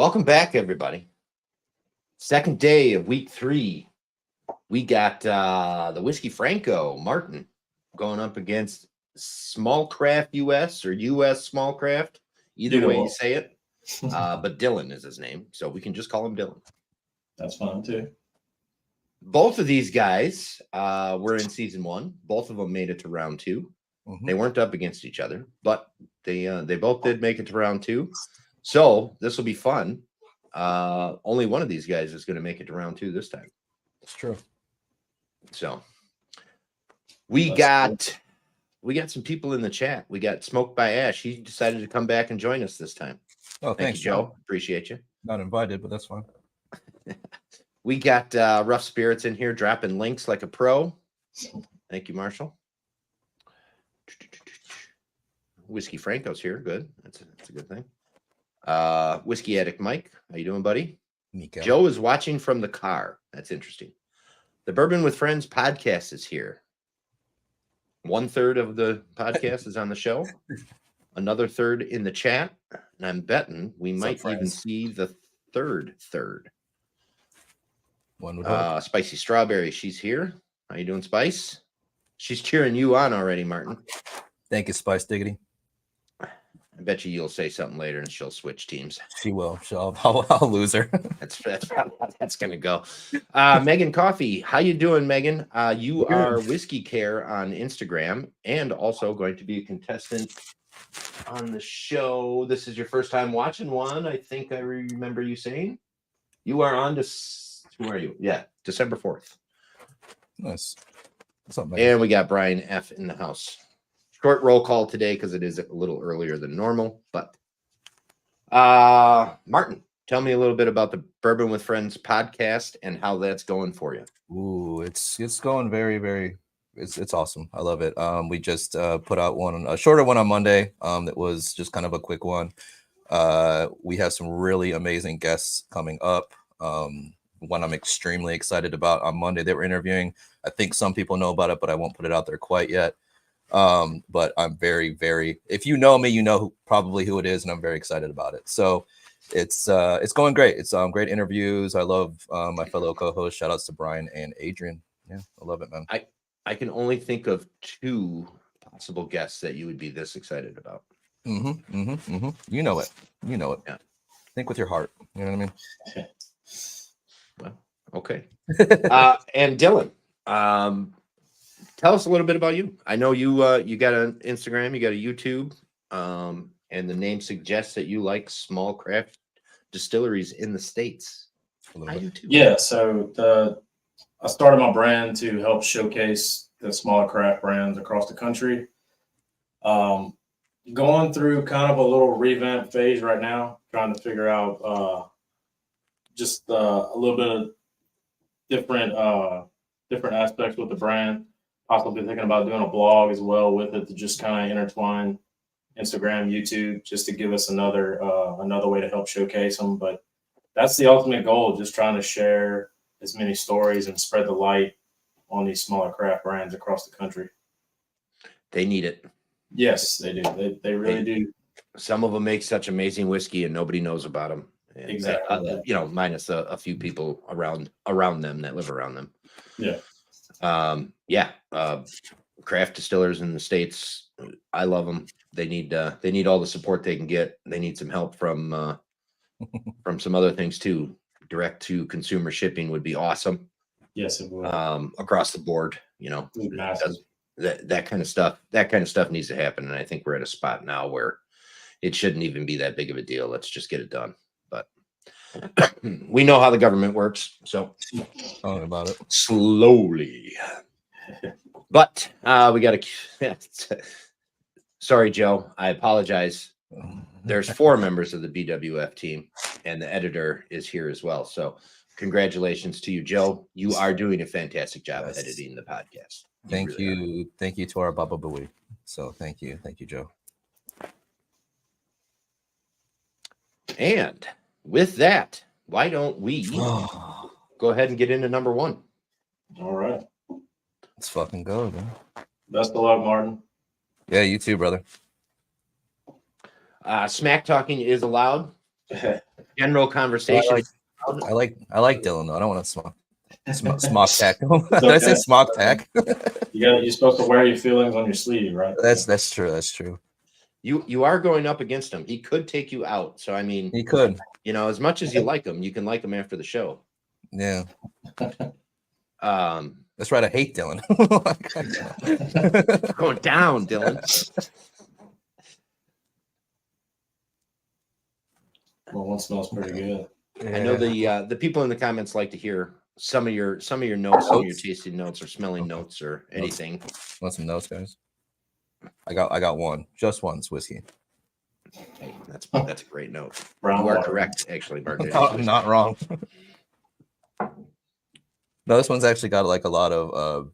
Welcome back, everybody. Second day of week 3. We got the Whisky Franco, Martin, going up against Smallcraft US or US Smallcraft. Either way you say it. But Dylan is his name, so we can just call him Dylan. That's fine, too. Both of these guys were in season 1. Both of them made it to round 2. Mm-hmm. They weren't up against each other, but they both did make it to round 2. So this will be fun. Only one of these guys is going to make it to round 2 this time. It's true. So we got some people in the chat. We got Smoked by Ash. He decided to come back and join us this time. Oh, thanks, you, Joe. Appreciate you. Not invited, but that's fine. We got Rough Spirits in here dropping links like a pro. Thank you, Marshall. Whisky Franco's here. Good. That's a good thing. Whiskey Addict Mike, how you doing, buddy? Nico. Joe is watching from the car. That's interesting. The Bourbon with Friends podcast is here. 1/3 of the podcast is on the show. Another third in the chat. And I'm betting we might even see the third. One would hope. Spicy Strawberry, she's here. How you doing, Spice? She's cheering you on already, Martin. Thank you, Spice Diggity. I bet you'll say something later and she'll switch teams. She will. I'll lose her. That's gonna go. Megan Coffee, how you doing, Megan? You are Whiskey Care on Instagram and also going to be a contestant on the show. This is your first time watching one. I think I remember you saying you are on to. Who are you? Yeah, December 4th. Nice. What's up, Megan? And we got Brian F in the house. Short roll call today because it is a little earlier than normal. But Martin, tell me a little bit about the Bourbon with Friends podcast and how that's going for you. Ooh, it's going very, very. It's awesome. I love it. We just put out a shorter one on Monday. That was just kind of a quick one. We have some really amazing guests coming up. One I'm extremely excited about on Monday that we're interviewing. I think some people know about it, but I won't put it out there quite yet. But I'm very, very, if you know me, you know probably who it is, and I'm very excited about it. So it's going great. It's great interviews. I love my fellow co-hosts. Shout outs to Brian and Adrian. Yeah, I love it, man. I can only think of 2 possible guests that you would be this excited about. You know it. Yeah. Think with your heart. You know what I mean? Well, okay. And Dylan, tell us a little bit about you. I know you got an Instagram, you got a YouTube, and the name suggests that you like small craft distilleries in the States. I do too. Yeah, so I started my brand to help showcase the smaller craft brands across the country. Going through kind of a little revamp phase right now, trying to figure out just a little bit of different aspects with the brand. Possibly thinking about doing a blog as well with it to just kind of intertwine Instagram, YouTube, just to give us another way to help showcase them. But that's the ultimate goal, just trying to share as many stories and spread the light on these smaller craft brands across the country. They need it. Yes, they do. They really do. Some of them make such amazing whiskey and nobody knows about them. And exactly. Minus a few people around them that live around them. Yeah. Craft distillers in the States, I love them. They need all the support they can get. They need some help from some other things too. Direct to consumer shipping would be awesome. Yes, it would. Across the board, that kind of stuff needs to happen. And I think we're at a spot now where it shouldn't even be that big of a deal. Let's just get it done. But we know how the government works, so talking about it slowly. But we got to. Sorry, Joe. I apologize. There's 4 members of the BWF team, and the editor is here as well. So, congratulations to you, Joe. You are doing a fantastic job editing the podcast. Thank you to our Baba Booey. So, thank you, Joe. And with that, why don't we go ahead and get into number 1? All right. Let's fucking go, man. Best of luck, Martin. Yeah, you too, brother. Smack talking is allowed. general conversation. I like Dylan though. I don't want to smock tack. Did okay. I say smock tack? You're supposed to wear your feelings on your sleeve, right? That's true. That's true. You are going up against him. He could take you out. So I mean, He could. You know, as much as you like him, you can like him after the show. Yeah. That's right. I hate Dylan. Going down, Dylan. Well, one smells pretty good. I know the people in the comments like to hear some of your notes, some of your tasting notes or smelling notes or anything. Want some notes, guys? I got one, just once whiskey. Hey, that's a great note. Brown you are water. Correct, actually, Mark. I'm not wrong. No, this one's actually got like a lot of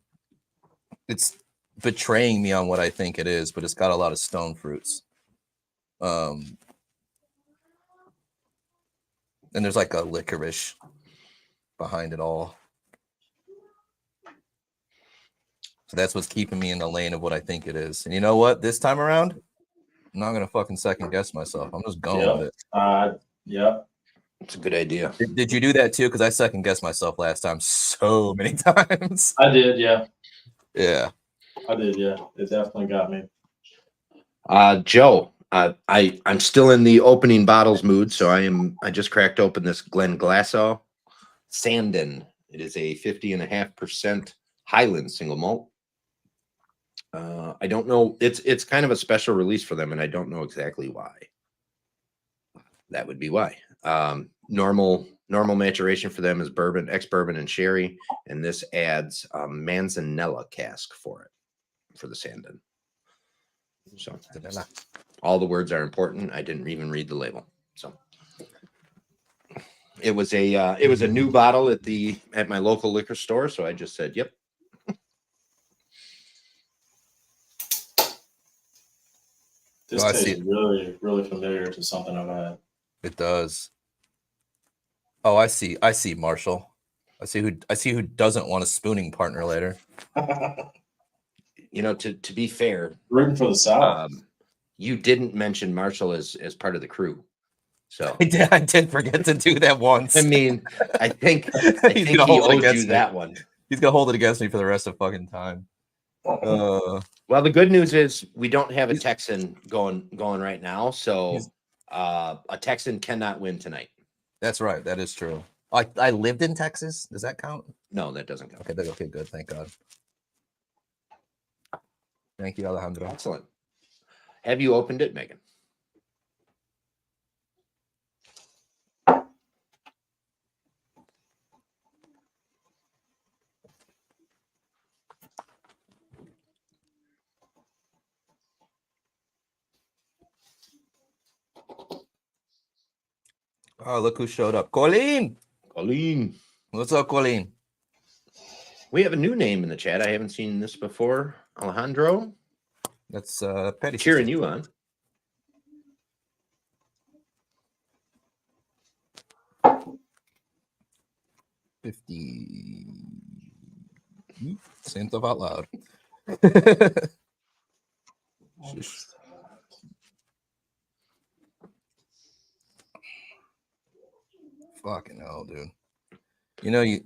it's betraying me on what I think it is, but it's got a lot of stone fruits. And there's like a licorice behind it all. So that's what's keeping me in the lane of what I think it is. And you know what? This time around, I'm not gonna fucking second guess myself. I'm just going with it. Yeah. It's a good idea. Did you do that too? Because I second guessed myself last time so many times. I did, yeah. Yeah. I did, yeah. It definitely got me. Joe, I'm still in the opening bottles mood, so I just cracked open this Glenglassaugh Sandon. It is a 50.5% Highland single malt. I don't know. It's kind of a special release for them, and I don't know exactly why. That would be why. Normal maturation for them is bourbon, ex-bourbon, and sherry, and this adds manzanella cask for the Sandon. So all the words are important. I didn't even read the label. So it was a new bottle at my local liquor store, so I just said, "Yep." This tastes really, really familiar to something I've had. It does. Oh, I see, Marshall. I see who doesn't want a spooning partner later. You know, to be fair, rooting for the South. You didn't mention Marshall as part of the crew, so I did forget to do that once. I mean, I think he owed you that one. He's gonna hold it against me for the rest of fucking time. Well, the good news is we don't have a Texan going right now, so a Texan cannot win tonight. That's right. That is true. I lived in Texas. Does that count? No, that doesn't count. Okay, good. Thank God. Thank you, Alejandro. Excellent. Have you opened it, Megan? Oh, look who showed up. Colleen. What's up, Colleen? We have a new name in the chat. I haven't seen this before. Alejandro. That's Petty. Cheering you on. $50. Saying stuff out loud. Fucking hell, dude. You know, you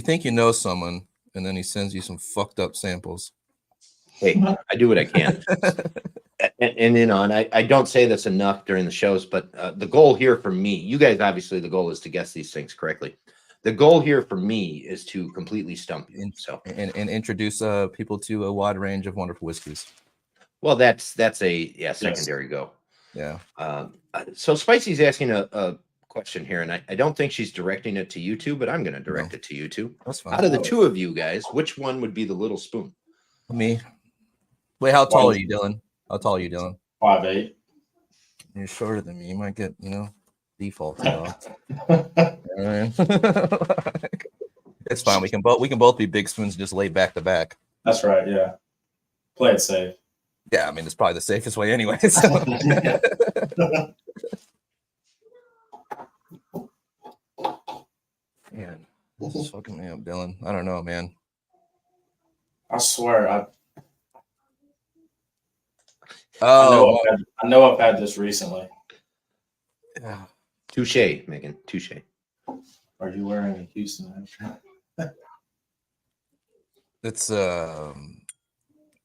think you know someone, and then he sends you some fucked up samples. Hey, I do what I can. and you know, and I don't say this enough during the shows, but the goal here for me, you guys, obviously the goal is to guess these things correctly. The goal here for me is to completely stump you. So and introduce people to a wide range of wonderful whiskeys. Well, that's a secondary go. Yeah. So Spicy's asking a question here, and I don't think she's directing it to you two, but I'm going to direct it to you two. That's fine. Out of the two of you guys, which one would be the little spoon? Me. Wait, how tall are you, Dylan? How tall are you, Dylan? 5'8". You're shorter than me. You might get, default. It's fine. We can both be big spoons, just lay back to back. That's right. Yeah. Play it safe. Yeah, I mean it's probably the safest way, anyway. So. Man, this is fucking me up, Dylan. I don't know, man. I swear, I know I've had this recently. Yeah. Touche, Megan. Touche. Are you wearing a Houston? It's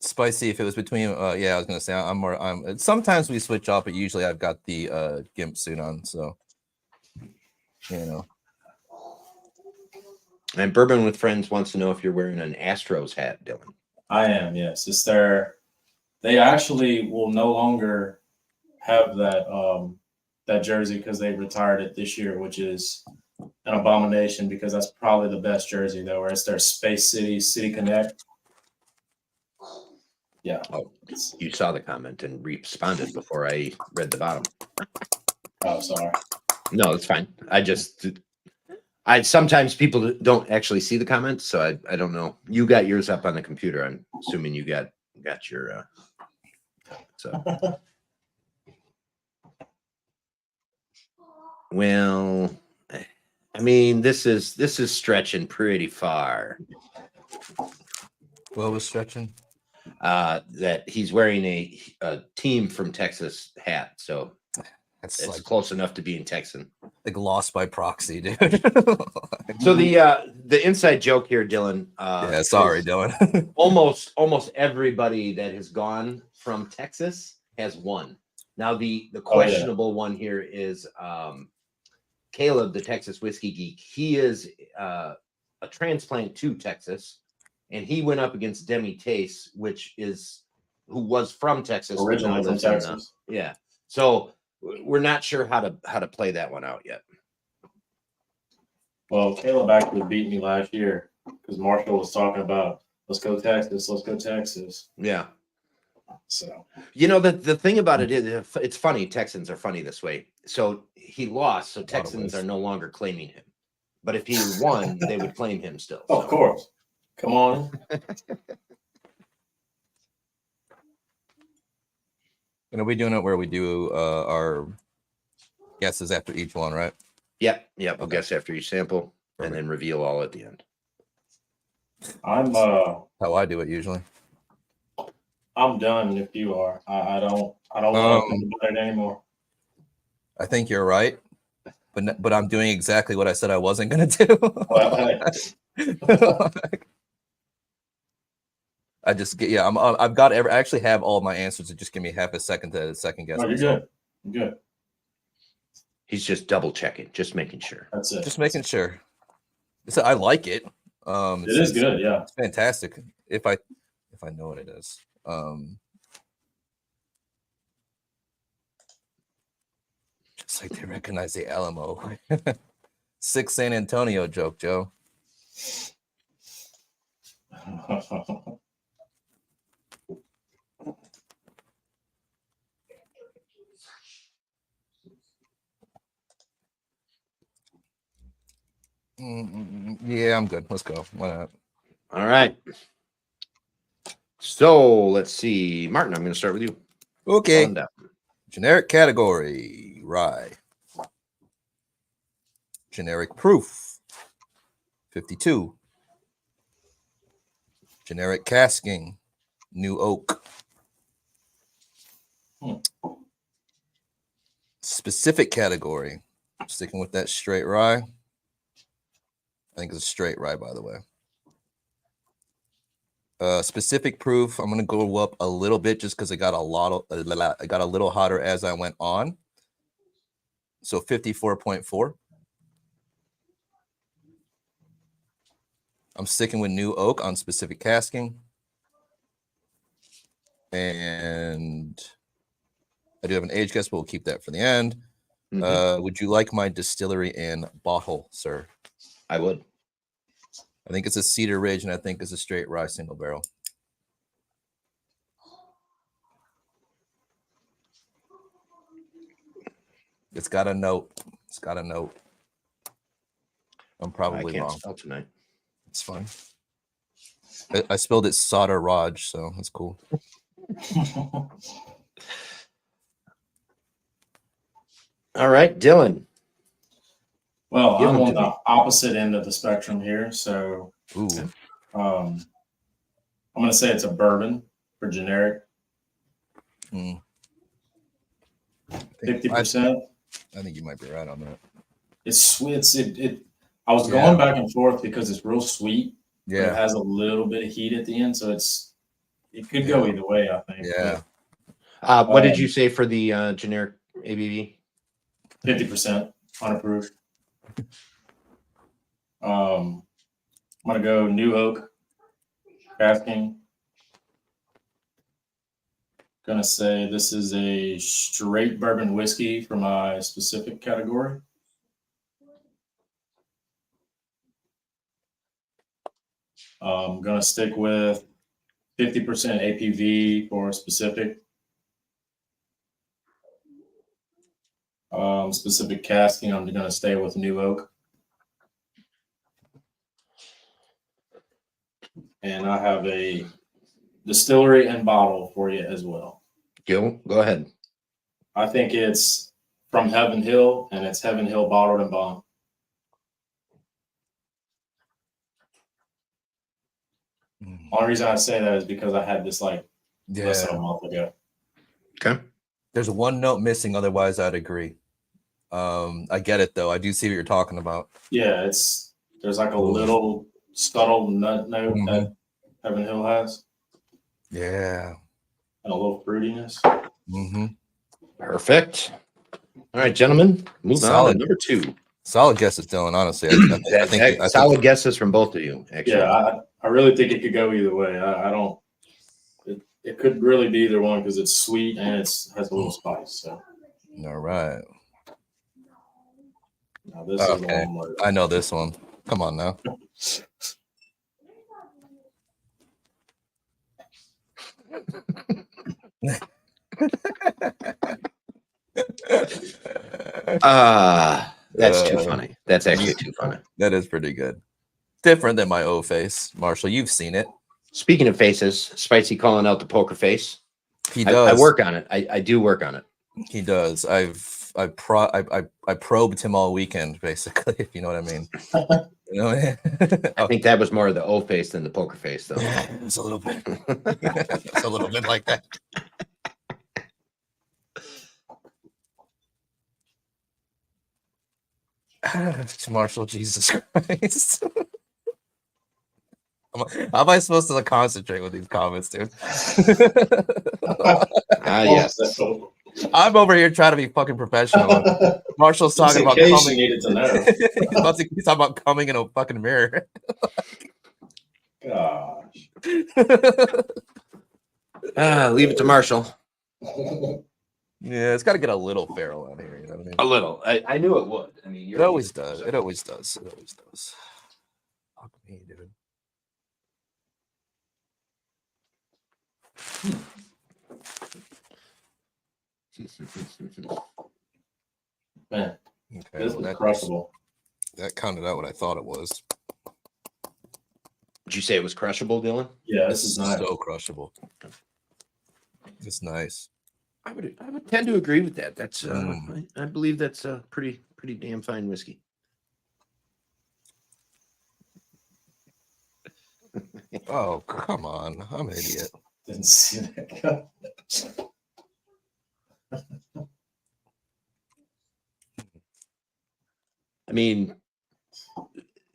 spicy. If it was between, yeah, I was gonna say I'm more. Sometimes we switch off, but usually I've got the gimp suit on, so you know. And Bourbon with Friends wants to know if you're wearing an Astros hat, Dylan. I am, yes. It's their. They actually will no longer have that jersey because they retired it this year, which is an abomination because that's probably the best jersey though. Where it's their Space City Connect. Yeah. Oh, you saw the comment and responded before I read the bottom. Oh, sorry. No, it's fine. I sometimes people don't actually see the comments, so I don't know. You got yours up on the computer. I'm assuming you got your so. Well, I mean, this is stretching pretty far. What was stretching? That he's wearing a team from Texas hat, so That's it's like close enough to being Texan. like lost by proxy, dude. So the inside joke here, Dylan. Yeah, sorry, is Dylan. almost everybody that has gone from Texas has won. Now the questionable one here is Caleb, the Texas Whiskey Geek. He is a transplant to Texas, and he went up against Demi Tace, who was from Texas, Originally from Texas. Yeah. So we're not sure how to play that one out yet. Well, Caleb actually beat me last year because Marshall was talking about let's go Texas. Yeah. So the thing about it is it's funny. Texans are funny this way. So he lost, so Texans are no longer claiming him. But if he won, they would claim him still. Of course. Come on. And are we doing it where we do our guesses after each one, right? Yep. We'll guess after each sample and then reveal all at the end. I'm How I do it usually. I'm done if you are. I don't want to think about it anymore. I think you're right, but I'm doing exactly what I said I wasn't gonna do. Well, hey. I just get I've got I actually have all my answers. So just give me half a second to second guess. No, you're good. You're good. He's just double checking, just making sure. That's it. Just making sure. So I like it. It is good. Yeah, it's fantastic. If I know what it is. Just like they recognize the Alamo. 6 San Antonio joke, Joe. Yeah, I'm good. Let's go. Why not? All right. So let's see. Martin, I'm going to start with you. Okay. Generic category, rye. Generic proof, 52. Generic casking, new oak. Specific category, sticking with that straight rye. I think it's a straight rye, by the way. Specific proof, I'm going to go up a little bit just because it got a little hotter as I went on. So 54.4. I'm sticking with new oak on specific casking. And I do have an age guess, but we'll keep that for the end. Would you like my distillery and bottle, sir? I would. I think it's a Cedar Ridge, and I think it's a straight rye single barrel. It's got a note. It's got a note. I'm probably I can't wrong. spell tonight. It's fine. I spelled it Sada Raj, so that's cool. All right, Dylan. Well, I'm on the opposite end of the spectrum here, so I'm going to say it's a bourbon for generic. 50%. I think you might be right on that. It's sweet. I was going back and forth because it's real sweet. But it has a little bit of heat at the end, so it could go either way, I think. Yeah. What did you say for the generic ABV? 50% unapproved. I'm gonna go New Oak casking. Gonna say this is a straight bourbon whiskey for my specific category. I'm gonna stick with 50% APV for specific. Specific casking, I'm gonna stay with New Oak. And I have a distillery and bottle for you as well. Gil, go ahead. I think it's from Heaven Hill, and it's Heaven Hill bottled and bond. Only reason I say that is because I had this like less than a month ago. Okay. There's one note missing, otherwise I'd agree. I get it though. I do see what you're talking about. Yeah, there's like a little subtle nut note that Heaven Hill has. Yeah. And a little fruitiness. Perfect. All right, gentlemen, move on to number 2. Solid guesses, Dylan. Honestly, I think solid guesses from both of you. Actually. Yeah, I really think it could go either way. I don't. It could really be either one because it's sweet and it has a little spice. So. All right. Now this is the one where I know this one. Come on now. That's too funny. That's actually too funny. That is pretty good. Different than my O face. Marshall, you've seen it. Speaking of faces, Spicy calling out the poker face. He does. I work on it. I do work on it. He does. I probed him all weekend, basically, if you know what I mean. You know? I think that was more of the O face than the poker face, though. It's a little bit. It's a little bit like that. Marshall, Jesus Christ. How am I supposed to concentrate with these comments, dude? Yes. I'm over here trying to be fucking professional. Marshall's talking about coming. Needed to know. He's talking about coming in a fucking mirror. Gosh. Leave it to Marshall. Yeah, it's got to get a little feral out here. You know what I mean? A little. I knew it would. I mean, it always does. It always does. It always does. Fuck me, dude. Man, okay, this is crushable. That counted out what I thought it was. Did you say it was crushable, Dylan? Yeah, this is nice. So crushable. It's nice. I would tend to agree with that. That's I believe that's a pretty damn fine whiskey. Oh, come on. I'm an idiot. Didn't see that. I mean,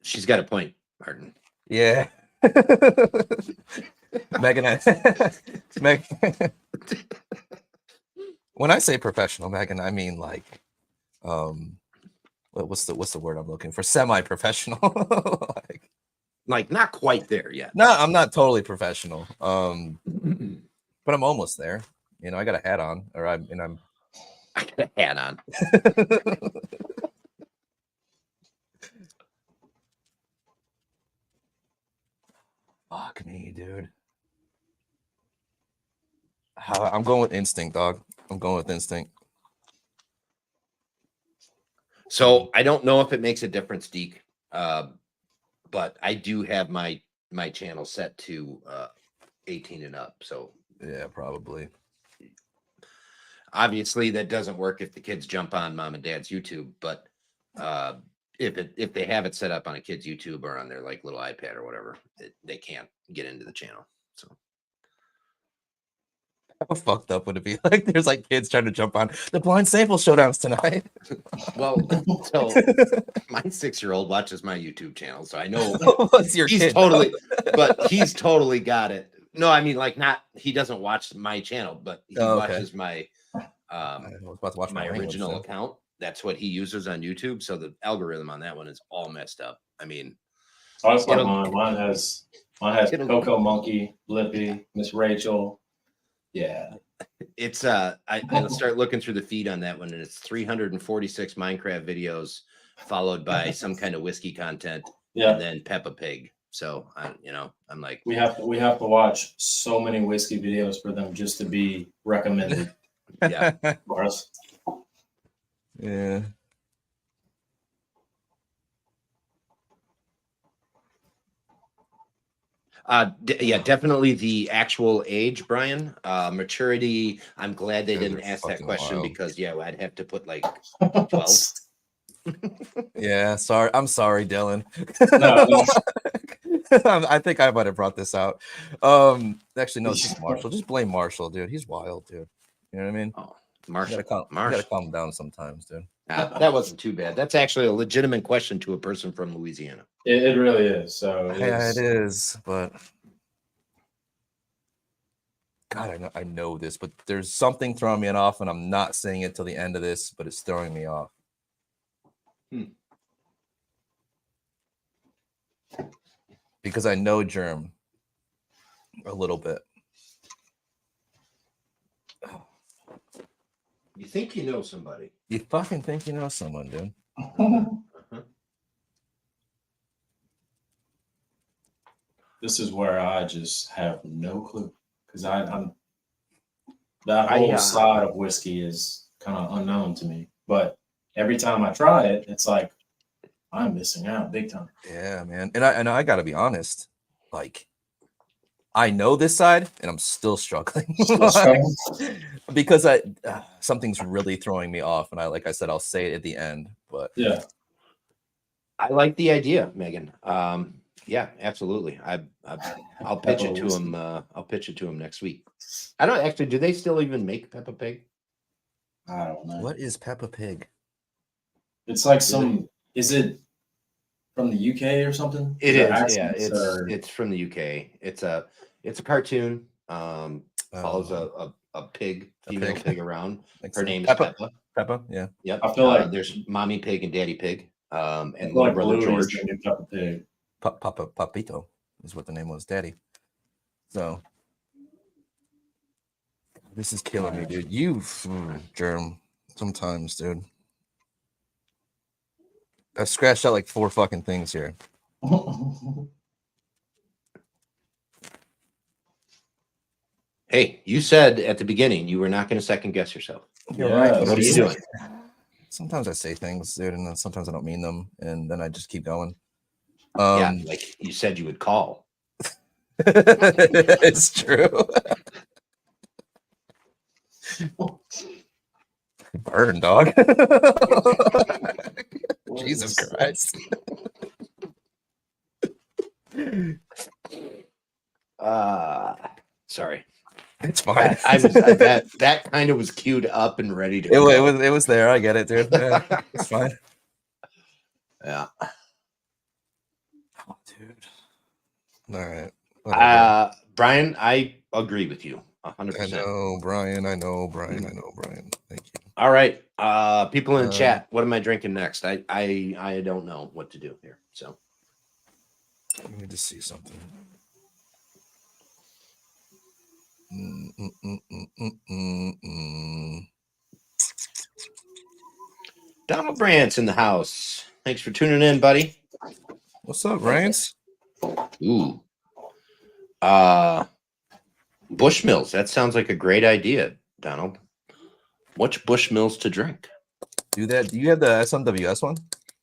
she's got a point, Martin. Yeah. Megan, when I say professional, Megan, I mean like, what's the word I'm looking for? Semi-professional. like not quite there yet. No, I'm not totally professional. But I'm almost there. You know, I got a hat on, I got a hat on. Fuck me, dude. I'm going with instinct, dog. I'm going with instinct. So I don't know if it makes a difference, Deke, but I do have my channel set to 18 and up. So yeah, probably. Obviously, that doesn't work if the kids jump on mom and dad's YouTube, but if they have it set up on a kid's YouTube or on their like little iPad or whatever, they can't get into the channel. So How fucked up would it be? Like, there's like kids trying to jump on the blind sample showdowns tonight. Well, so my 6-year-old watches my YouTube channel, so I know What's your he's kid? totally, but he's totally got it. No, I mean, like, not he doesn't watch my channel, but he Oh, okay. watches my I was about to watch my language, original so. account. That's what he uses on YouTube. So the algorithm on that one is all messed up. I mean, Oh, it's like It'll- mine. Mine has It'll- Coco Monkey, Blippi, Miss Rachel. Yeah. it's I'll start looking through the feed on that one, and it's 346 Minecraft videos, followed by some kind of whiskey content, Yeah. and then Peppa Pig. So I'm like, We have to watch so many whiskey videos for them just to be recommended yeah. for us. Yeah. Yeah, definitely the actual age, Brian. Maturity. I'm glad they Those didn't are ask that fucking question wild. because I'd have to put like 12. Yeah, sorry. I'm sorry, Dylan. No. I think I might have brought this out. Actually, no, it's just Marshall. Just blame Marshall, dude. He's wild, dude. You know what I mean? Oh, You Marshall. gotta calm down sometimes, dude. That wasn't too bad. That's actually a legitimate question to a person from Louisiana. It really is. So Yeah, it is, but God, I know this, but there's something throwing me off, and I'm not saying it till the end of this, but it's throwing me off. Because I know Germ a little bit. You think you know somebody? You fucking think you know someone, dude? This is where I just have no clue because I'm that whole side of whiskey is kind of unknown to me. But every time I try it, it's like I'm missing out big time. Yeah, man. And I gotta be honest, like I know this side and I'm still struggling. Because something's really throwing me off. And like I said, I'll say it at the end. But yeah. I like the idea, Megan. Yeah, absolutely. I'll pitch it to him. I'll pitch it to him next week. I don't actually. Do they still even make Peppa Pig? I don't know. What is Peppa Pig? It's like some. Is it from the UK or something? It is. Accents, Yeah, or... it's from the UK. It's a cartoon. Follows a pig, female pig around. Her name is Peppa. Peppa. Yeah. Yep. I feel like there's Mommy Pig and Daddy Pig. And little little brother Bluey's George. the new Peppa Pig. Papito is what the name was, Daddy. So this is killing me, dude. You Germ sometimes, dude. I've scratched out like 4 fucking things here. Hey, you said at the beginning you were not going to second guess yourself. You're Yeah, right. What are you doing? Sometimes I say things, dude, and then sometimes I don't mean them, and then I just keep going. Yeah, like you said you would call. It's true. Burn, dog. Jesus Christ. Sorry. It's fine. That kind of was queued up and ready to go. It was there. I get it, dude. Yeah, it's fine. Yeah. Oh, dude. All right. Whatever. Brian, I agree with you 100%. I know, Brian. I know, Brian. Thank you. All right. People in chat, what am I drinking next? I don't know what to do here. So I need to see something. Donald Brandt's in the house. Thanks for tuning in, buddy. What's up, Rance? Ooh. Bushmills. That sounds like a great idea, Donald. What's Bushmills to drink? Do that. Do you have the SMWS one?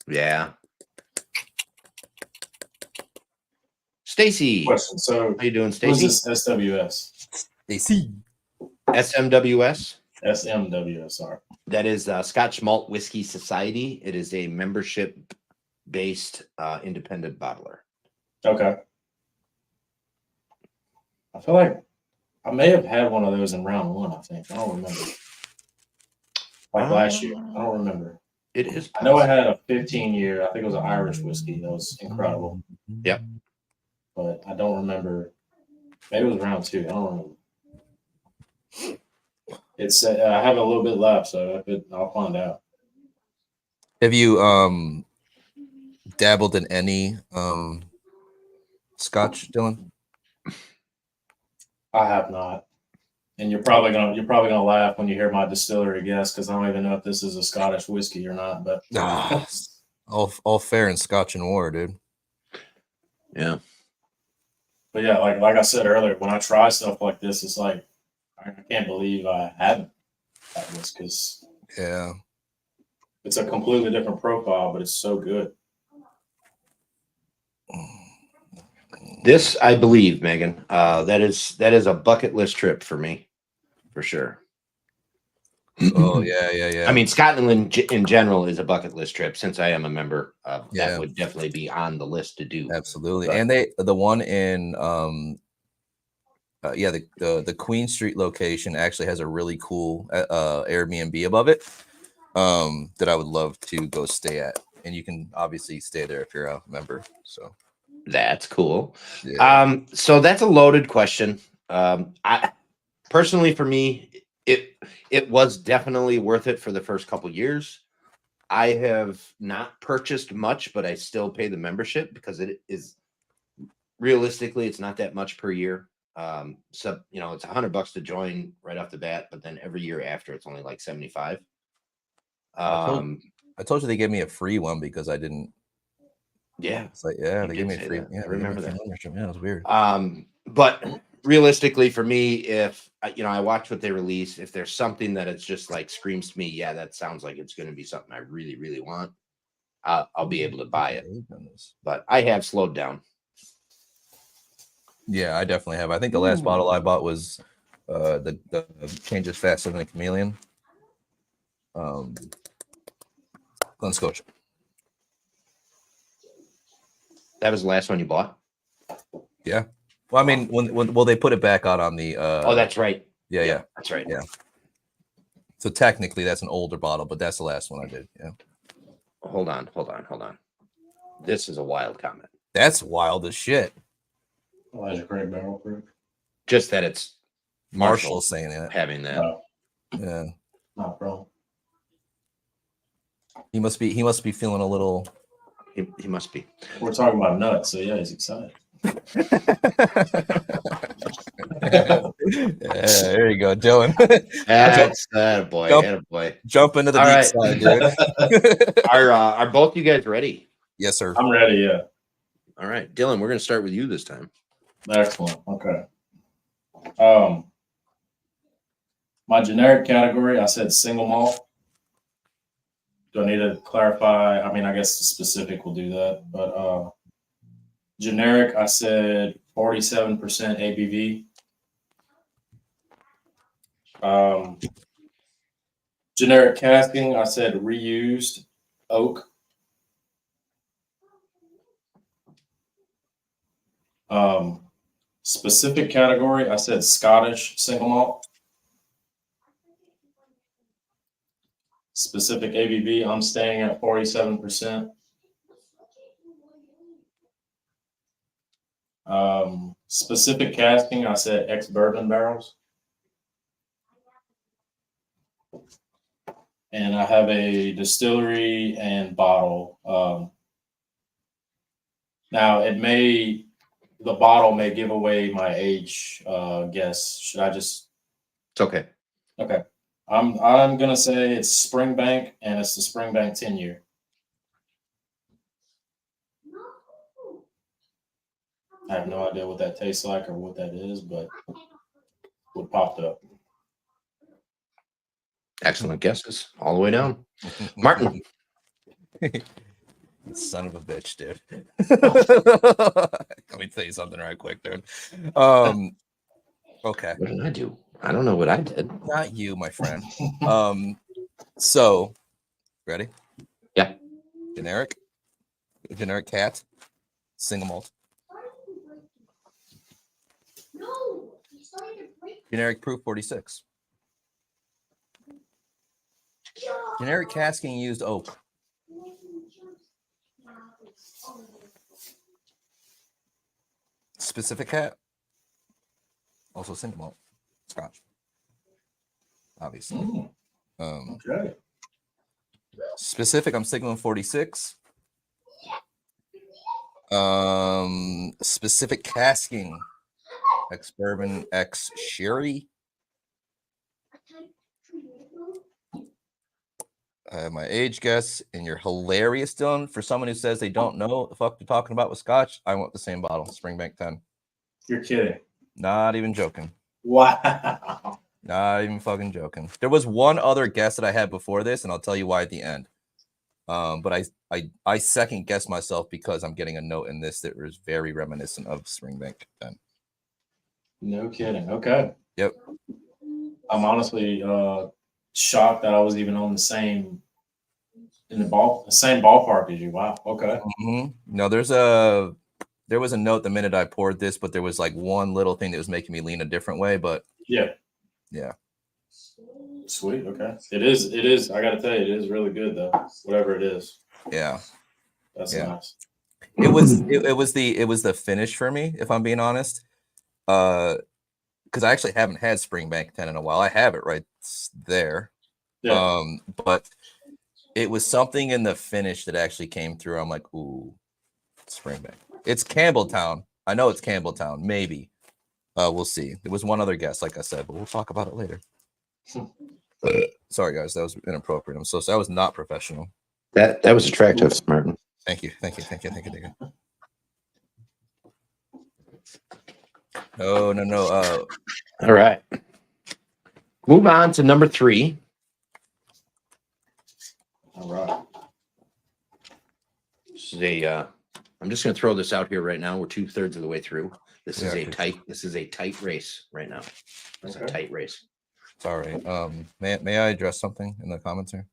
Yeah. Stacy. Question. So, How you doing, what Stacy? is this SWS? AC. SMWS. SMW, sorry. That is Scotch Malt Whiskey Society. It is a membership-based independent bottler. Okay. I feel like I may have had one of those in round one. I think I don't remember. Like last year, I don't remember. It is. I know I had a 15-year. I think it was an Irish whiskey. That was incredible. Yep. But I don't remember. Maybe it was round two. I don't remember. It's I have a little bit left, so I'll find out. Have you dabbled in any Scotch, Dylan? I have not. And you're probably gonna laugh when you hear my distillery guess, because I don't even know if this is a Scottish whiskey or not. But all fair in Scotch and war, dude. Yeah. But yeah, like I said earlier, when I try stuff like this, it's like I can't believe I haven't had this, because Yeah. it's a completely different profile, but it's so good. This, I believe, Megan, that is a bucket list trip for me, for sure. Oh yeah. I mean, Scotland in general is a bucket list trip. Since I am a member, Yeah. that would definitely be on the list to do. Absolutely. But- And the one in the Queen Street location actually has a really cool Airbnb above it that I would love to go stay at. And you can obviously stay there if you're a member. So That's cool. yeah. So that's a loaded question. I personally, for me, it was definitely worth it for the first couple years. I have not purchased much, but I still pay the membership because it is realistically, it's not that much per year. So it's $100 to join right off the bat, but then every year after it's only like 75. I told you they gave me a free one because I didn't. Yeah. It's like, yeah, You they gave did me a say free. that. Yeah, I remember that. Membership. Yeah, it was weird. But realistically, for me, if I watch what they release, if there's something that it's just like screams to me, yeah, that sounds like it's going to be something I really, really want, I'll be able to buy it. But I have slowed down. Yeah, I definitely have. I think the last bottle I bought was the Changes Faster Than a Chameleon. Glen-Scotia. That was the last one you bought? Yeah. Well, I mean, when they put it back out on the Oh, that's right. Yeah. That's right. Yeah. So technically that's an older bottle, but that's the last one I did. Yeah. Hold on. This is a wild comment. That's wild as shit. Well, that's a great barrel proof. Just that it's Marshall saying it. having that. No, Yeah. not wrong. He must be feeling a little. He must be. We're talking about nuts, so yeah, he's excited. Yeah, there you go, Dylan. That's that boy. Jump. That boy. Jump into the All deep right. side, dude. Are both you guys ready? Yes, sir. I'm ready. Yeah. All right, Dylan, we're gonna start with you this time. Excellent. Okay. My generic category, I said single malt. Do I need to clarify? I mean, I guess the specific will do that. But generic, I said 47% ABV. Generic casking, I said reused oak. Specific category, I said Scottish single malt. Specific ABV, I'm staying at 47%. Specific casking, I said ex-bourbon barrels. And I have a distillery and bottle. Now, the bottle may give away my age guess. Should I just? It's okay. Okay. I'm gonna say it's Springbank, and it's the Springbank 10-year. I have no idea what that tastes like or what that is, but what popped up. Excellent guesses all the way down. Martin. Son of a bitch, dude. Let me tell you something right quick, dude. Okay. What did I do? I don't know what I did. Not you, my friend. So ready? Yeah. Generic cat, single malt. Generic proof 46. Generic casking used oak. Specific hat. Also single malt. Scotch. Obviously. Okay. Specific, I'm sticking with 46. Specific casking. Ex bourbon, ex sherry. My age guess, and you're hilarious, Dylan. For someone who says they don't know what the fuck they're talking about with Scotch, I want the same bottle, Springbank 10. You're kidding. Not even joking. Wow. Not even fucking joking. There was one other guess that I had before this, and I'll tell you why at the end. But I second guess myself because I'm getting a note in this that was very reminiscent of Springbank 10. No kidding. Okay. Yep. I'm honestly shocked that I was even on the same ballpark as you. Wow. Okay. No, there was a note the minute I poured this, but there was like one little thing that was making me lean a different way. But yeah. Sweet. Okay. It is. I got to tell you, it is really good though. Whatever it is. Yeah. That's nice. It was the finish for me, if I'm being honest. Because I actually haven't had Springbank 10 in a while. I have it right there. Yeah. But it was something in the finish that actually came through. I'm like, ooh, Springbank. It's Campbelltown. I know it's Campbelltown. Maybe. We'll see. There was one other guess, like I said, but we'll talk about it later. Sorry, guys. That was inappropriate. I'm so sorry. That was not professional. That was attractive, Martin. Thank you. Oh, no. All right. Move on to number 3. All right. This is I'm just going to throw this out here right now. We're 2/3 of the way through. This is a tight race right now. It's a tight race. Sorry. May I address something in the comments here?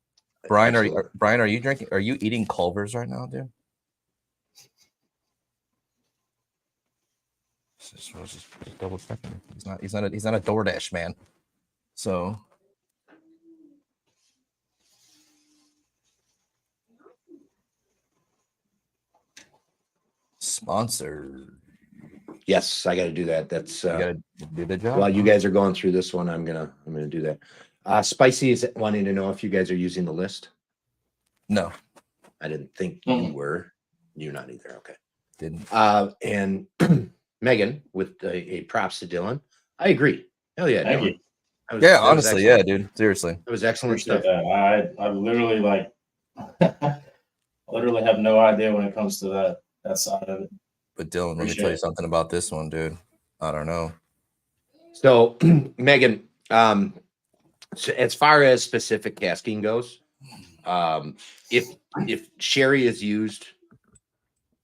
Brian, are you drinking? Are you eating Culver's right now, dude? Just double checking. He's not a DoorDash man. So sponsor. Yes, I got to do that. That's You gotta do the job. while you guys are going through this one, I'm gonna do that. Spicy is wanting to know if you guys are using the list. No, I didn't think you were. You're not either. Okay. didn't. And Megan with a props to Dylan. I agree. Hell yeah, Thank Dylan. you. That was Honestly, yeah, excellent. dude. Seriously. That was excellent Appreciate stuff. that. I literally I literally have no idea when it comes to that side of it. But Dylan, let me tell you something about this one, dude. I don't know. So, Megan, so as far as specific casking goes, if sherry is used,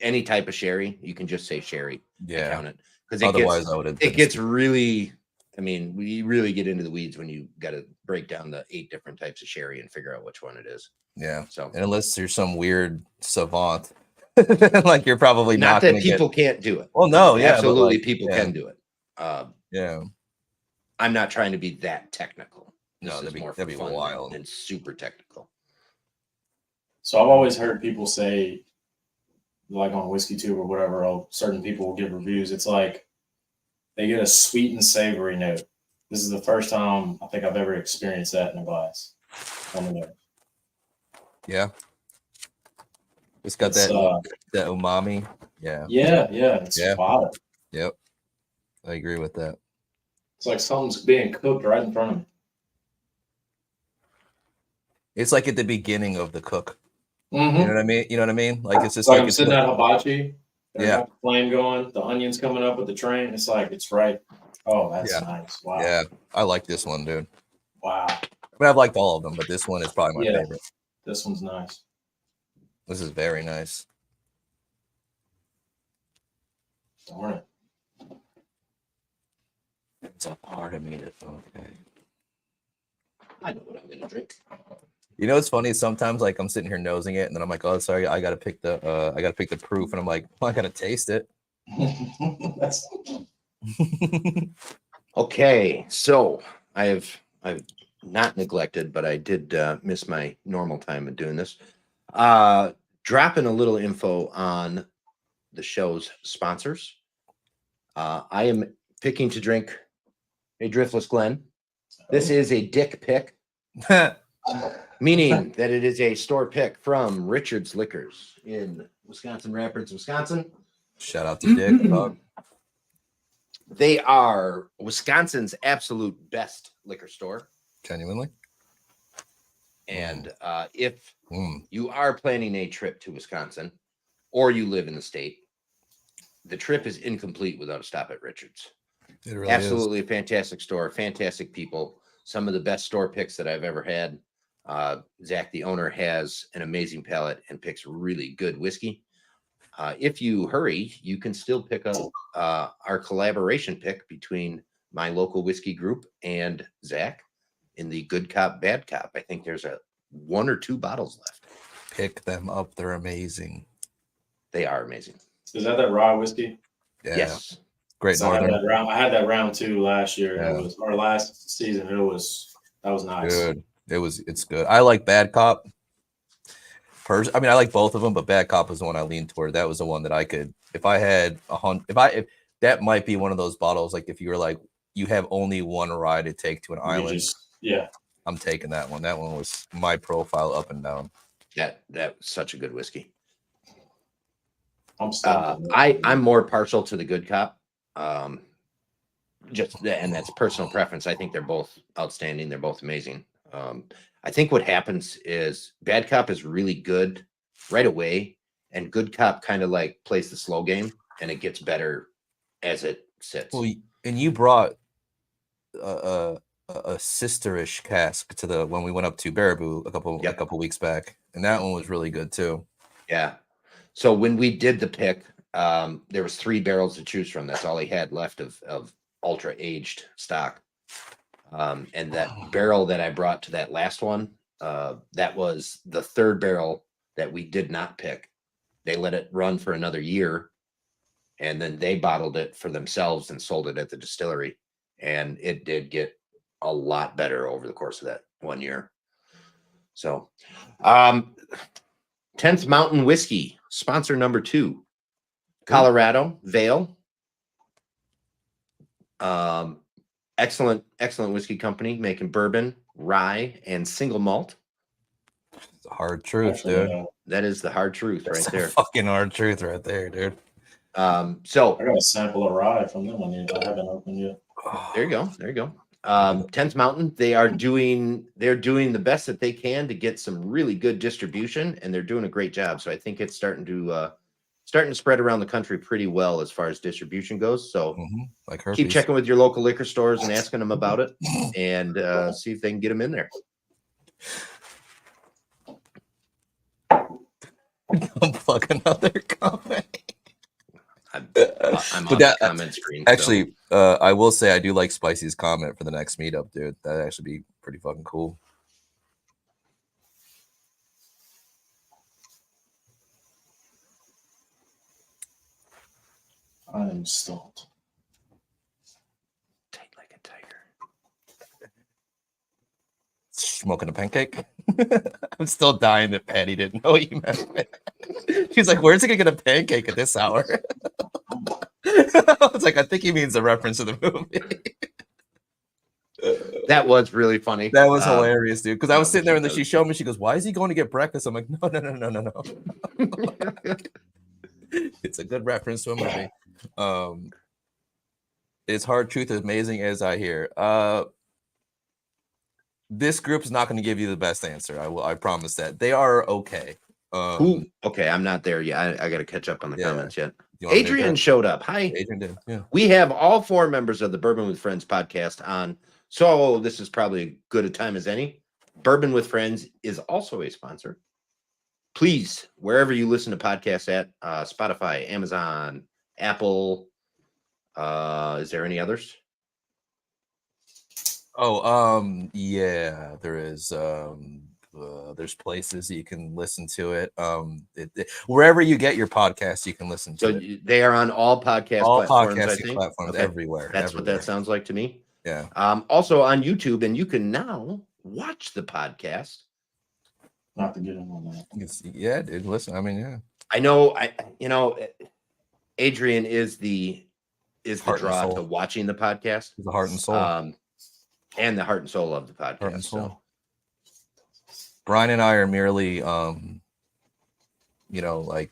any type of sherry, you can just say sherry. Yeah. Count it because Otherwise, it gets really. I mean, we really get into the weeds when you got to break down the 8 different types of sherry and figure out which one it is. Yeah. So, and unless you're some weird savant, like you're probably not not that gonna people can't do it. Well, no, yeah, absolutely, like, people can do it. Yeah. I'm not trying to be that technical. No, This is more that'd be fun wild and super technical. So I've always heard people say, like on Whiskey Tube or whatever, certain people will give reviews. It's like they get a sweet and savory note. This is the first time I think I've ever experienced that in a glass. Yeah. It's got that umami. Yeah. Yeah. It's fire. Yep. I agree with that. It's like something's being cooked right in front of me. It's like at the beginning of the cook. Mm-hmm. You know what I mean? You know what I mean? Like it's just like like I'm it's sitting like, at hibachi. Yeah. Got the flame going. The onions coming up with the train. It's like it's right. Oh, that's nice. Wow. Yeah, I like this one, dude. Wow. I mean, I've liked all of them, but this one is probably my favorite. This one's nice. This is very nice. Darn it. It's a part of me that okay. I know what I'm gonna drink. You know what's funny? Sometimes like I'm sitting here nosing it, and then I'm like, oh, sorry, I gotta pick the proof, and I'm like, well, I gotta taste it. Okay, so I've not neglected, but I did miss my normal time of doing this. Dropping a little info on the show's sponsors. I am picking to drink a Driftless Glen. This is a dick pick, meaning that it is a store pick from Richard's Liquors in Wisconsin Rapids, Wisconsin. Shout out to Dick, dog. They are Wisconsin's absolute best liquor store. Genuinely. And if you are planning a trip to Wisconsin or you live in the state, the trip is incomplete without a stop at Richard's. It really Absolutely is. a fantastic store, fantastic people. Some of the best store picks that I've ever had. Zach, the owner, has an amazing palate and picks really good whiskey. If you hurry, you can still pick up our collaboration pick between my local whiskey group and Zach in the Good Cop, Bad Cop. I think there's one or two bottles left. Pick them up. They're amazing. They are amazing. Is that raw whiskey? Yeah. Yes. Great So northern. I had that round 2 last year. Yeah. It was our last season. That was nice. Good. It's good. I like Bad Cop. I mean, I like both of them, but Bad Cop was the one I leaned toward. That was the one that I could, if I had if that might be one of those bottles, like if you were like, you have only one ride to take to an island. I'm taking that one. That one was my profile up and down. That was such a good whiskey. I'm more partial to the Good Cop. And that's personal preference. I think they're both outstanding. They're both amazing. I think what happens is Bad Cop is really good right away, and Good Cop kind of like plays the slow game, and it gets better as it sits. Well, and you brought a sisterish cask to when we went up to Baraboo a couple weeks back, and that one was really good too. Yeah. So when we did the pick, there was 3 barrels to choose from. That's all he had left of ultra aged stock. And that barrel that I brought to that last one, that was the 3rd barrel that we did not pick. They let it run for another year, and then they bottled it for themselves and sold it at the distillery. And it did get a lot better over the course of that 1 year. So, 10th Mountain Whiskey, sponsor number 2, Colorado, Vail. Excellent whiskey company making bourbon, rye, and single malt. It's the hard truth, dude. That is the hard truth right there. Fucking hard truth right there, dude. So I got a sample of rye from them. I haven't opened yet. There you go. 10th Mountain, they're doing the best that they can to get some really good distribution, and they're doing a great job. So I think it's starting to spread around the country pretty well as far as distribution goes. So like herpes. Keep checking with your local liquor stores and asking them about it, and see if they can get them in there. Unplug another comment. I'm on the comment screen. Actually, I will say I do like Spicy's comment for the next meetup, dude. That'd actually be pretty fucking cool. I am stumped. Tight like a tiger. Smoking a pancake. I'm still dying that Patty didn't know what you meant. She's like, "Where's he gonna get a pancake at this hour?" I was like, "I think he means a reference to the movie." That was really funny. That was hilarious, dude. Because I was sitting there and she showed me. She goes, "Why is he going to get breakfast?" I'm like, "No." It's a good reference to a movie. It's hard truth, amazing as I hear. This group is not going to give you the best answer. I promise that. They are okay. Okay, I'm not there yet. I got to catch up on the comments yet. Adrian showed up. Hi. Adrian did. Yeah. We have all 4 members of the Bourbon with Friends podcast on. So this is probably as good a time as any. Bourbon with Friends is also a sponsor. Please, wherever you listen to podcasts at, Spotify, Amazon, Apple, is there any others? Oh, yeah, there is. There's places you can listen to it. Wherever you get your podcast, you can listen to it. They are on all podcast All platforms, I podcasting think. platforms, Okay. everywhere. That's everywhere. what that sounds like to me. Yeah. Also on YouTube, and you can now watch the podcast. Not to get in on that. Yeah, dude. Listen, I mean, yeah. I know. Adrian is the Heart and draw soul. to watching the podcast. The heart and soul. And the heart and soul of the Heart and podcast. soul. So Brian and I are merely, like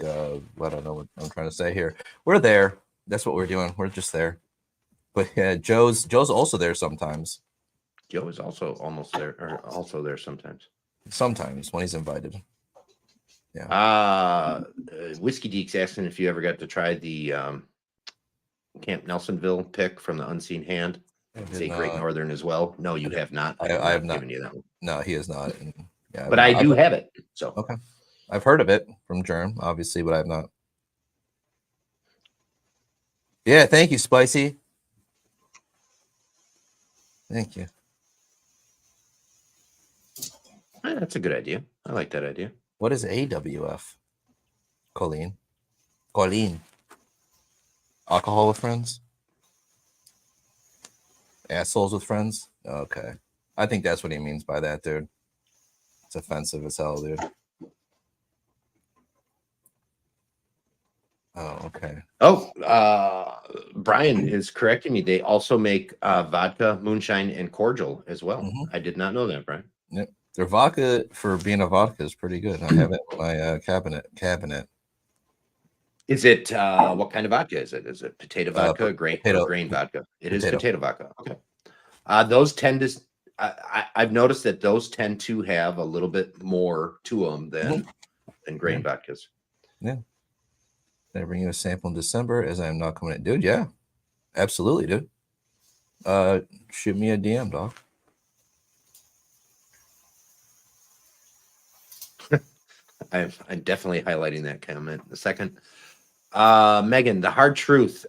I don't know what I'm trying to say here. We're there. That's what we're doing. We're just there. But yeah, Joe's also there sometimes. Joe is also almost there, or also there sometimes. Sometimes when he's invited. Yeah. Whiskey Deek's asking if you ever got to try the Camp Nelsonville pick from the Unseen Hand. It's a Great Northern as well. No, you have not. I have not given you that one. No, he has not. And, yeah, but I do have it. So okay. I've heard of it from Germ, obviously, but I have not. Yeah, thank you, Spicy. Thank you. That's a good idea. I like that idea. What is AWF? Colleen. Alcohol with friends? Assholes with friends? Okay. I think that's what he means by that, dude. It's offensive as hell, dude. Oh, okay. Oh, Brian is correcting me. They also make vodka, moonshine, and cordial as well. I did not know that, Brian. Yep. Their vodka, for being a vodka, is pretty good. I have it in my cabinet. Is it what kind of vodka is it? Is it potato vodka, grain vodka? It is potato vodka. Okay. Those tend to. I've noticed that those tend to have a little bit more to them than grain vodkas. Yeah. Did I bring you a sample in December as I am not coming in? Dude, yeah. Absolutely, dude. Shoot me a DM, dog. I'm definitely highlighting that comment in a second. Megan, the hard truth.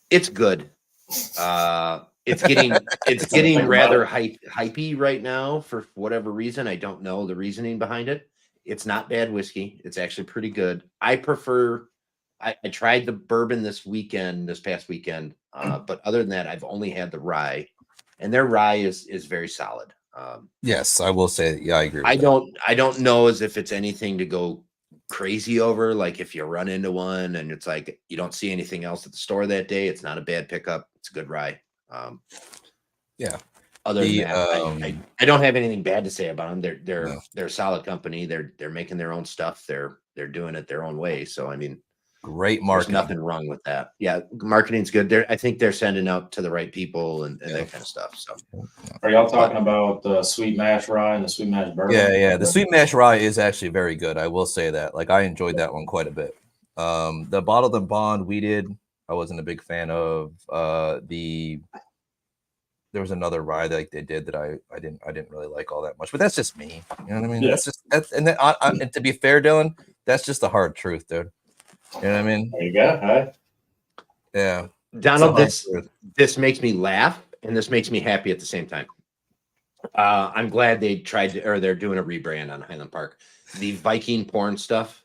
It's good. It's getting rather hypey right now for whatever reason. I don't know the reasoning behind it. It's not bad whiskey. It's actually pretty good. I tried the bourbon this past weekend. But other than that, I've only had the rye, and their rye is very solid. Yes, I will say, yeah, I agree. I don't know as if it's anything to go crazy over. Like if you run into one and it's like you don't see anything else at the store that day, it's not a bad pickup. It's a good rye. Yeah. Other than that, I don't have anything bad to say about them. They're a solid company. They're making their own stuff. They're doing it their own way. So I mean, great marketing. There's nothing wrong with that. Yeah, marketing's good. I think they're sending out to the right people and that kind of stuff. So, are y'all talking about the sweet mash rye and the sweet mash bourbon? Yeah. The sweet mash rye is actually very good. I will say that. Like, I enjoyed that one quite a bit. The bottled and bond we did, I wasn't a big fan of. There was another rye that they did that I didn't really like all that much. But that's just me. You know what I mean? Yeah. And to be fair, Dylan, that's just the hard truth, dude. You know what I mean? There you go. Hi. Yeah. Donald, this makes me laugh and this makes me happy at the same time. I'm glad they're doing a rebrand on Highland Park. The Viking porn stuff.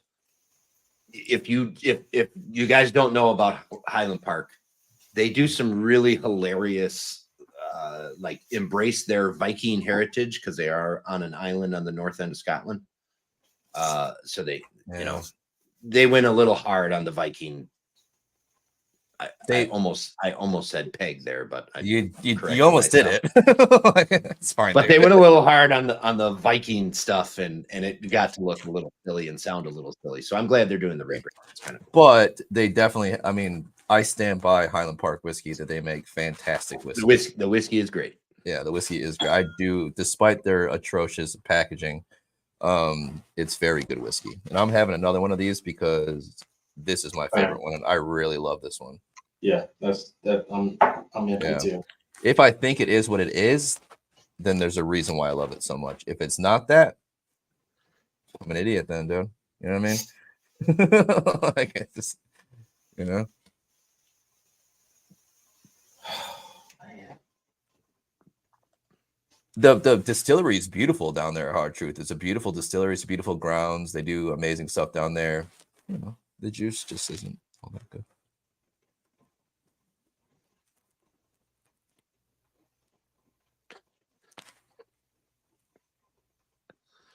If you guys don't know about Highland Park, they do some really hilarious like embrace their Viking heritage because they are on an island on the north end of Scotland. So they, they went a little hard on the Viking. I almost said peg there, but you almost did it. It's fine. But they went a little hard on the Viking stuff, and it got to look a little silly and sound a little silly. So I'm glad they're doing the rebrand. But they definitely, I mean, I stand by Highland Park whiskey that they make fantastic whiskey. The whiskey is great. Yeah, the whiskey is great. I do, despite their atrocious packaging. It's very good whiskey, and I'm having another one of these because this is my favorite one, and I really love this one. Yeah, I'm happy too. If I think it is what it is, then there's a reason why I love it so much. If it's not that, I'm an idiot then, dude. You know what I mean? Like, it's just, The distillery is beautiful down there at Hard Truth. It's a beautiful distillery. It's beautiful grounds. They do amazing stuff down there. You know, the juice just isn't all that good.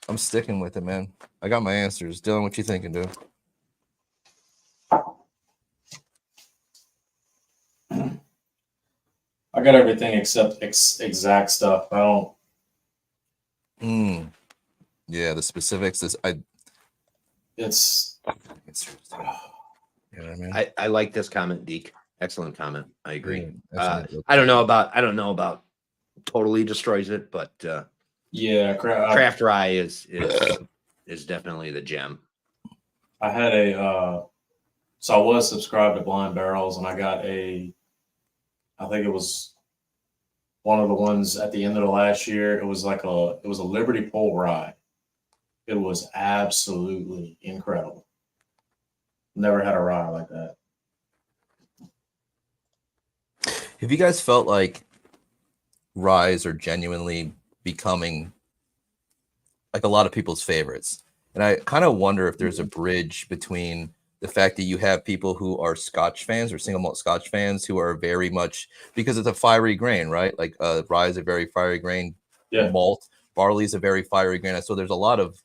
I'm sticking with it, man. I got my answers. Dylan, what you thinking, dude? I got everything except exact stuff. I don't. Yeah, the specifics is It's. You know what I mean? I like this comment, Deke. Excellent comment. I agree. Yeah, I don't know about totally destroys it, but Yeah, craft rye is definitely the gem. I had so I was subscribed to Blind Barrels, and I got I think it was one of the ones at the end of the last year. It was a Liberty Pole rye. It was absolutely incredible. Never had a rye like that. Have you guys felt like ryes are genuinely becoming like a lot of people's favorites? And I kind of wonder if there's a bridge between the fact that you have people who are Scotch fans or single malt Scotch fans who are very much, because it's a fiery grain, right? Like rye is a very fiery grain. Yeah. Malt, barley is a very fiery grain. So there's a lot of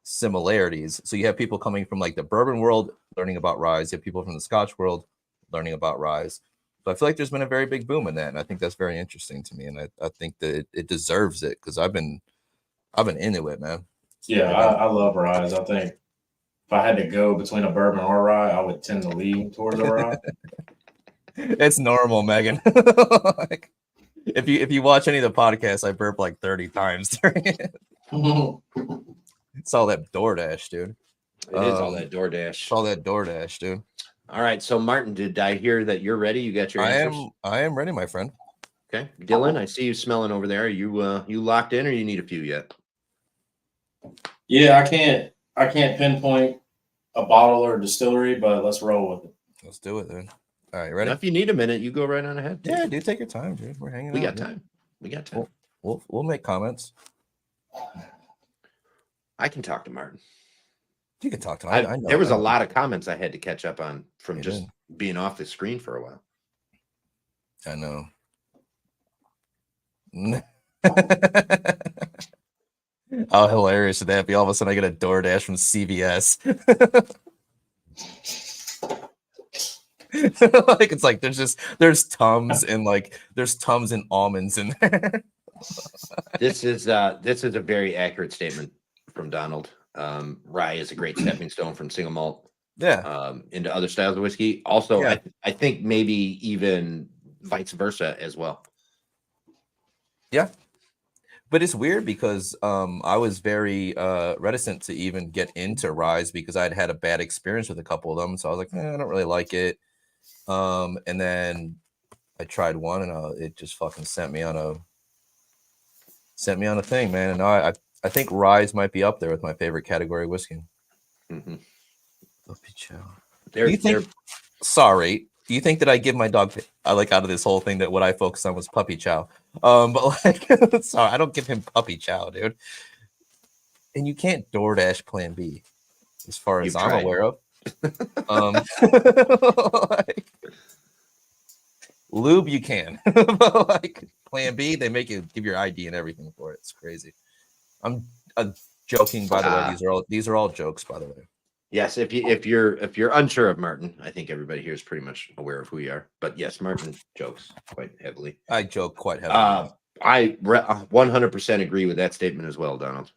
similarities. So you have people coming from like the bourbon world learning about ryes. You have people from the Scotch world learning about ryes. So I feel like there's been a very big boom in that, and I think that's very interesting to me. And I think that it deserves it because I've been into it, man. Yeah, I love ryes. I think if I had to go between a bourbon or a rye, I would tend to lean towards a rye. It's normal, Megan. Like, if you watch any of the podcasts, I burp like 30 times during it. It's all that DoorDash, dude. It is all that DoorDash. It's all that DoorDash, dude. All right, so Martin, did I hear that you're ready? You got your answers? I am ready, my friend. Okay, Dylan, I see you smelling over there. You locked in, or you need a few yet? Yeah, I can't pinpoint a bottle or distillery, but let's roll with it. Let's do it then. All right, ready? Now, if you need a minute, you go right on ahead. Yeah, dude, take your time, dude. We're hanging out. We got time. We got time. We'll make comments. I can talk to Martin. You can talk to him. I know, there was a lot of comments I had to catch up on from You just did. being off the screen for a while. I know. How hilarious would that be? All of a sudden, I get a DoorDash from CVS. Like it's like there's Tums and like there's Tums and almonds in there. This is a very accurate statement from Donald. Rye is a great stepping stone from single malt into other styles of whiskey. Also, Yeah. I think maybe even vice versa as well. Yeah. But it's weird because I was very reticent to even get into ryes because I'd had a bad experience with a couple of them. So I was like, I don't really like it. And then I tried one and it just fucking sent me on a thing, man. And now I think ryes might be up there with my favorite category of whiskey. Mm-hmm. Puppy chow. Do you think that I give my dog, I like out of this whole thing that what I focused on was puppy chow. But like, sorry, I don't give him puppy chow, dude. And you can't DoorDash Plan B, as far as I'm aware of. Like, lube you can, but like Plan B, they make you give your ID and everything for it. It's crazy. I'm joking, by the way. These are all jokes, by the way. Yes, if you're unsure of Martin, I think everybody here is pretty much aware of who we are. But yes, Martin jokes quite heavily. I joke quite heavily. I 100% agree with that statement as well, Donald.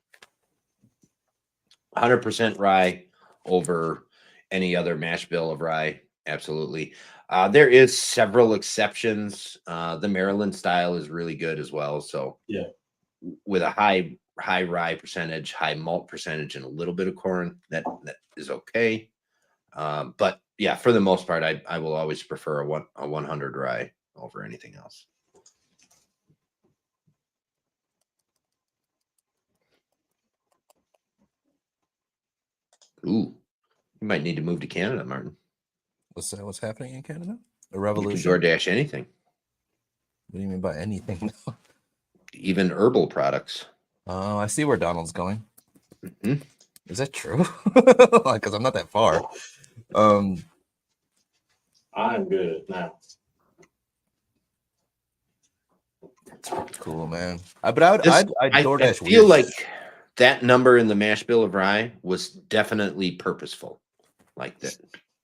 100% rye over any other mash bill of rye. Absolutely. There is several exceptions. The Maryland style is really good as well. So yeah, with a high rye percentage, high malt percentage, and a little bit of corn, that is okay. But yeah, for the most part, I will always prefer a 100 rye over anything else. Ooh, you might need to move to Canada, Martin. What's happening in Canada? A You revolution? can DoorDash anything. What do you mean by anything? even herbal products. Oh, I see where Donald's going. Mhm. Is that true? Because I'm not that far. I'm good now. Cool, man. But I'd I DoorDash feel weird like shit. that number in the mash bill of rye was definitely purposeful. Like that.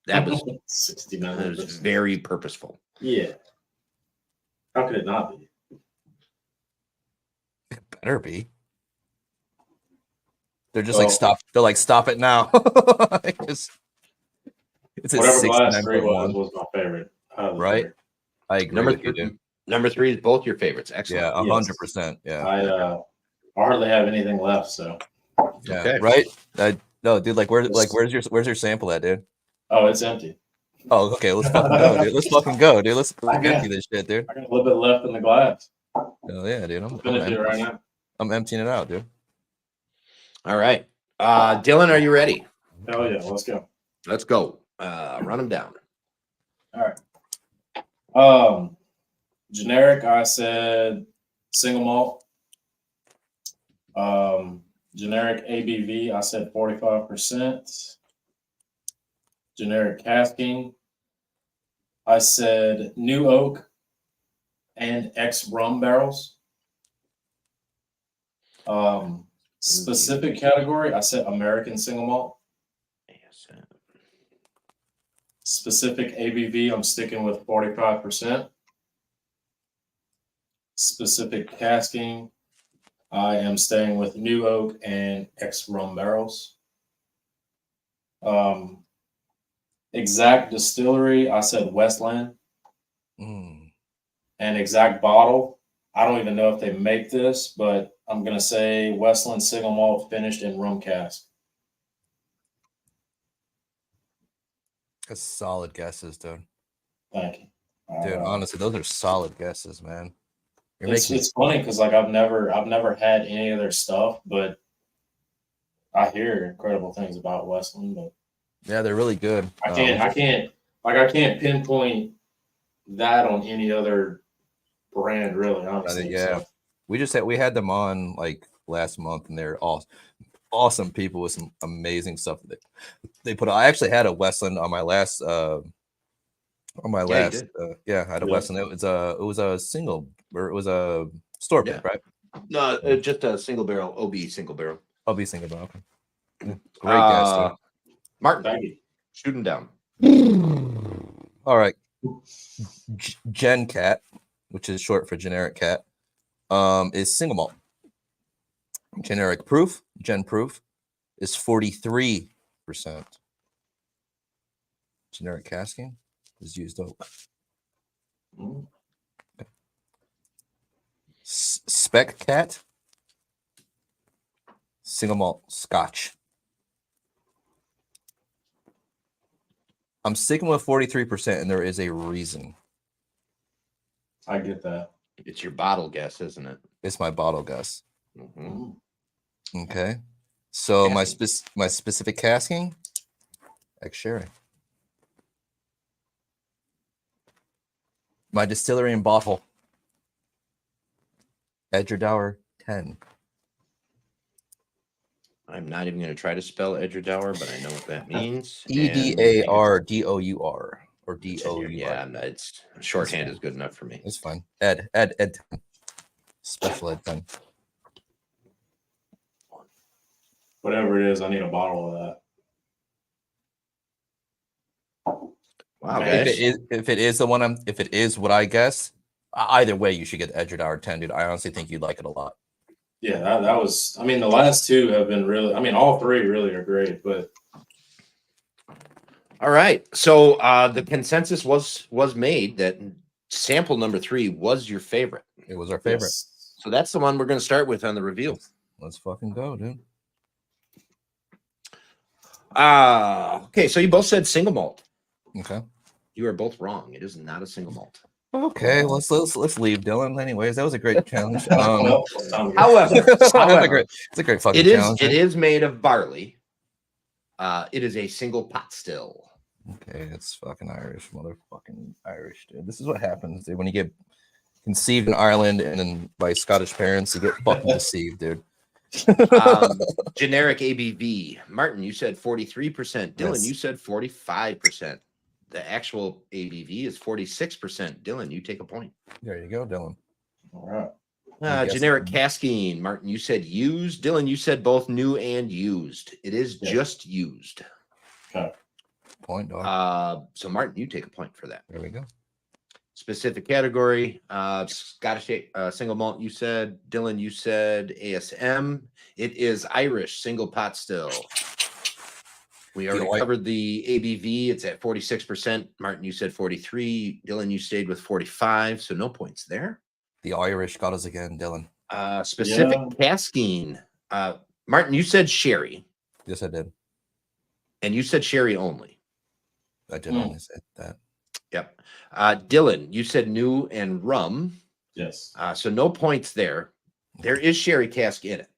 That was 69%. very purposeful. Yeah. How could it not be? It better be. They're just Well, like stop. They're like stop it now. it's at whatever glass 3 69.1. was my favorite. Out of the Right? three. I agree Number with you, dude. number 3 is both your favorites. Excellent. Yeah, Yes. 100%. Yeah. I hardly have anything left, so. Yeah. Okay. Right? No, dude. Where's your sample at, dude? Oh, it's empty. Oh, okay. Let's fucking go, dude. Let's fucking go, dude. Let's I got- empty this shit, dude. I got a little bit left in the glass. Oh yeah, dude. Finish it right now. I'm emptying it out, dude. All right. Dylan, are you ready? Hell yeah, let's go. Let's go. Run them down. All right. Generic, I said single malt. Generic ABV, I said 45%. Generic casking, I said new oak and X rum barrels. Specific category, I said American single malt. Specific ABV, I'm sticking with 45%. Specific casking, I am staying with new oak and X rum barrels. Exact distillery, I said Westland. Mm. And exact bottle, I don't even know if they make this, but I'm going to say Westland single malt finished in rum cask. That's solid guesses, dude. Thank you. Dude, honestly, those are solid guesses, man. It's funny because like I've never had any of their stuff, but I hear incredible things about Westland. But yeah, they're really good. I can't pinpoint that on any other brand, really. Honestly, yeah. So, We had them on like last month, and they're awesome people with some amazing stuff that they put. I actually had a Westland on my last I had a Westland. It was a single, or it was a store pick, right? No, just a single barrel, OB single barrel. OB single barrel. Okay. Yeah. Great guess, dude. Martin, thank you. shoot him down. All right. Gen Cat, which is short for generic cat, is single malt. Generic proof, Gen proof, is 43%. Generic casking is used oak. Okay. Spec cat, single malt Scotch. I'm sticking with 43%, and there is a reason. I get that. It's your bottle guess, isn't it? It's my bottle guess. Mm-hmm. Okay. So Casking. my specific casking, ex sherry. My distillery and bottle, Edgerdower 10. I'm not even going to try to spell Edgerdower, but I know what that means. EDARDOUR or DOUR. Yeah, it's shorthand is good enough for me. It's fine. Ed 10. Special Ed 10. Whatever it is, I need a bottle of that. Wow, Man, guys. If it is what I guess, either way, you should get the Edgerdower 10, dude. I honestly think you'd like it a lot. Yeah, that was. I mean, the last two have been really. I mean, all three really are great, but. All right. So the consensus was made that sample number 3 was your favorite. It was our favorite. Yes. So that's the one we're going to start with on the reveal. Let's fucking go, dude. Okay, so you both said single malt. Okay. You are both wrong. It is not a single malt. Okay, let's leave, Dylan. Anyways, that was a great challenge. However, It's a great fucking challenge. It is made of barley. It is a single pot still. Okay, it's fucking Irish, motherfucking Irish, dude. This is what happens, dude, when you get conceived in Ireland and then by Scottish parents, you get fucking deceived, dude. Generic ABV. Martin, you said 43%. Dylan, Yes. you said 45%. The actual ABV is 46%. Dylan, you take a point. There you go, Dylan. All right. guessing. Generic casking. Martin, you said used. Dylan, you said both new and used. It is just used. Okay. Point, dog. So Martin, you take a point for that. There we go. Specific category. Scottish single malt, you said. Dylan, you said ASM. It is Irish single pot still. We already covered the ABV. It's at 46%. Martin, you said 43. Dylan, you stayed with 45. So no points there. The Irish got us again, Dylan. Specific casking. Martin, you said sherry. Yes, I did. And you said sherry only. I did only say that. Yep. Dylan, you said new and rum. Yes. So no points there. There is sherry cask in it.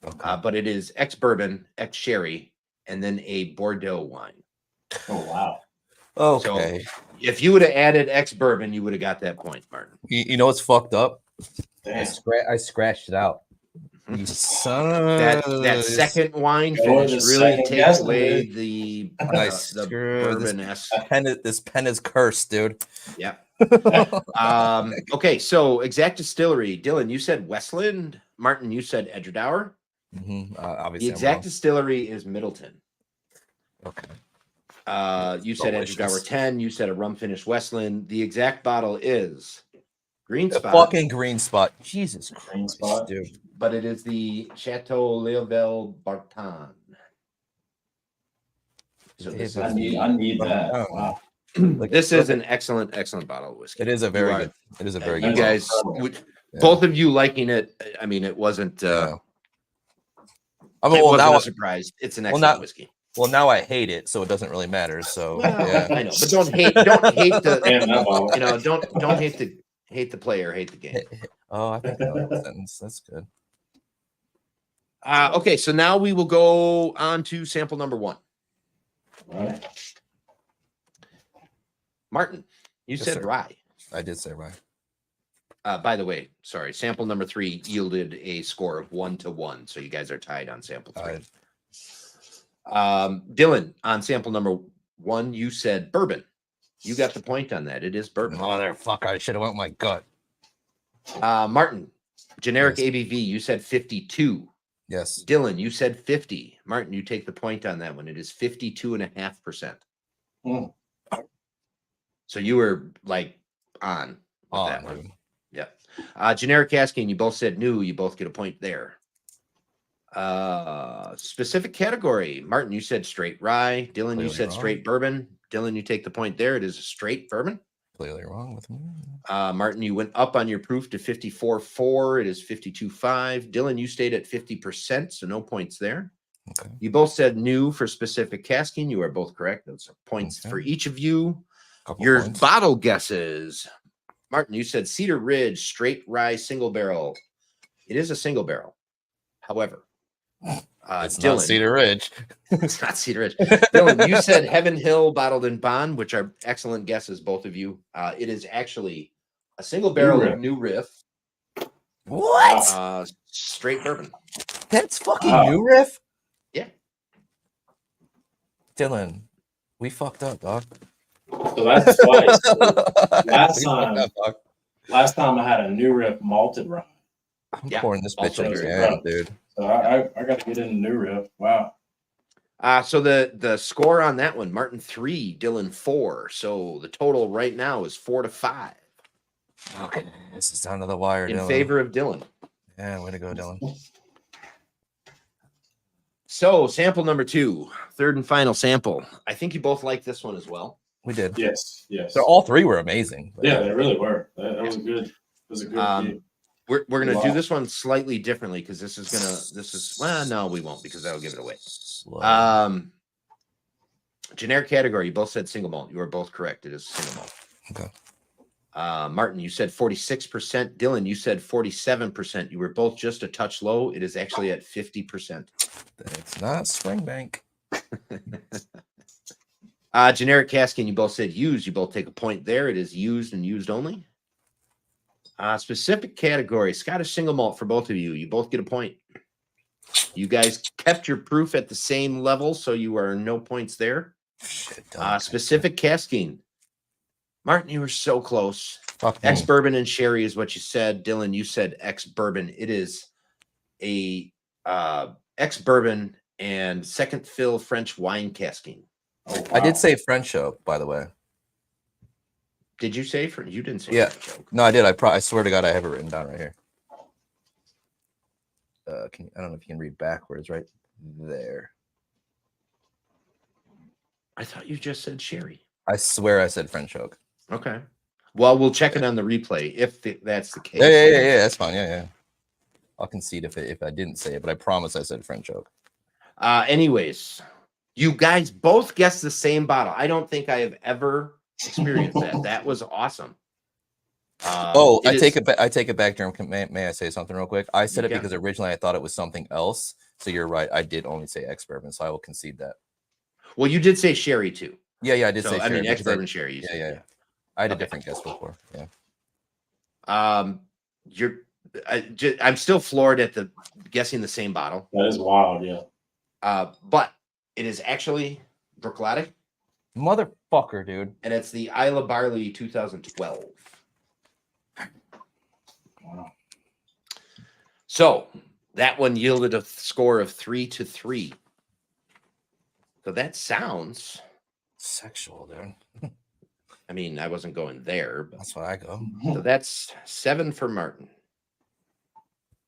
Okay. But it is ex-bourbon, ex-sherry, and then a Bordeaux wine. Oh, wow. Okay. So if you would have added ex-bourbon, you would have got that point, Martin. You know what's fucked up? Damn. I scratched it out. You son of That second wine Going finish to really second takes guessing, away dude. the Screw this bourbon-esque. This pen is cursed, dude. Yeah. Okay, so Exact Distillery. Dylan, you said Westland. Martin, you said Edgedour. Obviously, The Exact Distillery is Middleton. Okay. You said Delicious. Edgedour 10. You said a rum finished Westland. The exact bottle is Green The Spot. fucking Green Spot. Jesus Green Christ, Spot. dude. But it is the Chateau Leovel Barton. So this I is, need that. Wow. this is an excellent bottle of whiskey. It is a very good. It is a very You good. guys, both of you liking it. I mean, it wasn't. Yeah. It wasn't a surprise. It's an excellent whiskey. Well, now I hate it, so it doesn't really matter. So yeah. I know, but don't hate the. Damn, that bottle. You know, don't hate the player, hate the game. Oh, I think that sentence. That's good. Okay, so now we will go on to sample number 1. All right. Martin, you Yes, said sir. rye. I did say right. By the way, sorry, sample number 3 yielded a score of 1-1, so you guys are tied on sample 3. Dylan, on sample number 1, you said bourbon. You got the point on that. It is bourbon. Motherfucker, I should have went with my gut. Martin, generic Yes. ABV, you said 52. Yes. Dylan, you said 50. Martin, you take the point on that one. It is 52.5%. Mm. So you were like on with that one. Dude. Yeah. Generic casking, you both said new. You both get a point there. Specific category. Martin, you said straight rye. Dylan, you Clearly said wrong. straight bourbon. Dylan, you take the point there. It is a straight bourbon. Clearly wrong with me. Martin, you went up on your proof to 54.4. It is 52.5. Dylan, you stayed at 50%, so no points there. Okay. You both said new for specific casking. You are both correct. Those are points Okay. for each of you. Couple Your points. bottle guesses. Martin, you said Cedar Ridge straight rye single barrel. It is a single barrel. However, It's Dylan, not Cedar Ridge. it's not Cedar Ridge. Dylan, you said Heaven Hill bottled in bond, which are excellent guesses, both of you. It is actually a single barrel of New Riff. What? Straight bourbon. That's fucking New Riff? Yeah. Dylan, we fucked up, dog. So that's twice. Last We time- fucked up, dog. Last time I had a New Riff malted rye. I'm Yeah, pouring this bitch also in very again, dude. So I got to get into New Riff. Wow. So the score on that one, Martin 3, Dylan 4. So the total right now is 4-5 Okay, this is down to the wire, in Dylan. favor of Dylan. Yeah, way to go, Dylan. So sample number 2, third and final sample. I think you both like this one as well. We did. Yes. Yes. So all three were amazing. but- Yeah, they really were. That was a good. It was a good. Review. We're gonna Wow. do this one slightly differently because well, no, we won't because that'll give it away. Slow. Generic category, you both said single malt. You are both correct. It is single malt. Okay. Martin, you said 46%. Dylan, you said 47%. You were both just a touch low. It is actually at 50%. It's not Springbank. Generic casking, you both said used. You both take a point there. It is used and used only. Specific category, Scottish single malt for both of you. You both get a point. You guys kept your proof at the same level, so you are no points there. Shit, Specific casking. Martin, you were so close. Fuck me. Ex-bourbon and sherry is what you said. Dylan, you said ex-bourbon. It is a ex-bourbon and second fill French wine casking. Oh, wow. I did say French oak, by the way. Did you say French? You didn't say Yeah. French oak. No, I did. I swear to God, I have it written down right here. I don't know if you can read backwards, right there. I thought you just said sherry. I swear I said French oak. Okay. Well, we'll check it on the replay if that's the case. Yeah. That's fine. Yeah. I'll concede if I didn't say it, but I promise I said French oak. Anyways, you guys both guessed the same bottle. I don't think I have ever experienced that. That was awesome. I take it back. I take it back, Jeremy. May I say something real quick? I said it can. because originally I thought it was something else. So you're right. I did only say ex-bourbon, so I will concede that. Well, you did say sherry too. Yeah, I did say. I mean, sherry ex-bourbon sherry. Yeah. I had a different guess before. Yeah. I'm still floored at the guessing the same bottle. That is wild, yeah. But it is actually Brooklotic, Motherfucker, dude. and it's the Isla Barley 2012. Wow. So that one yielded a score of 3-3. So that sounds Sexual, dude. I mean, I wasn't going there, but That's why I go. so that's 7 for Martin.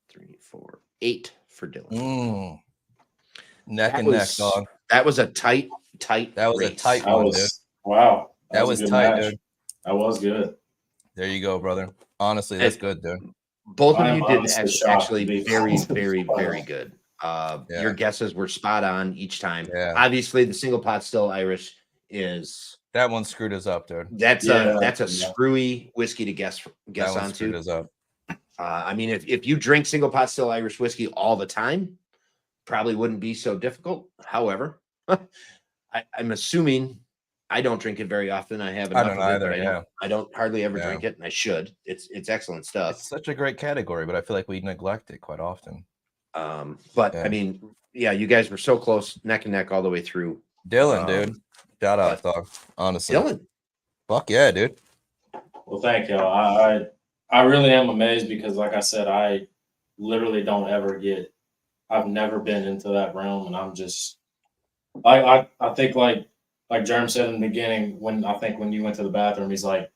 3, 4, 8 for Dylan. Neck That and neck, was- dog. That was a tight. That was a race. tight That one, dude. was wow. That was was a good tight, match. dude. That was good. There you go, brother. Honestly, that's good, dude. Both of I'm you did honestly shocked actually to be very, honest. very, Wow. very good. Yeah. Your guesses were spot on each time. Yeah. Obviously, the single pot still Irish is That one screwed us up, dude. that's Yeah, a yeah. screwy whiskey to guess That one screwed onto. us up. I mean, if you drink single pot still Irish whiskey all the time, probably wouldn't be so difficult. However, I'm assuming I don't drink it very often. I have enough don't of either, it, but I don't hardly ever Yeah. drink it, and I should. It's excellent stuff. It's such a great category, but I feel like we neglect it quite often. But Yeah. I mean, yeah, you guys were so close, neck and neck all the way through. Dylan, dude. Shout out, dog. Honestly. Dylan, Fuck yeah, dude. Well, thank you. I really am amazed because, like I said, I literally don't ever get. I've never been into that realm, and I'm just. I think like Jerm said in the beginning when you went to the bathroom, he's like,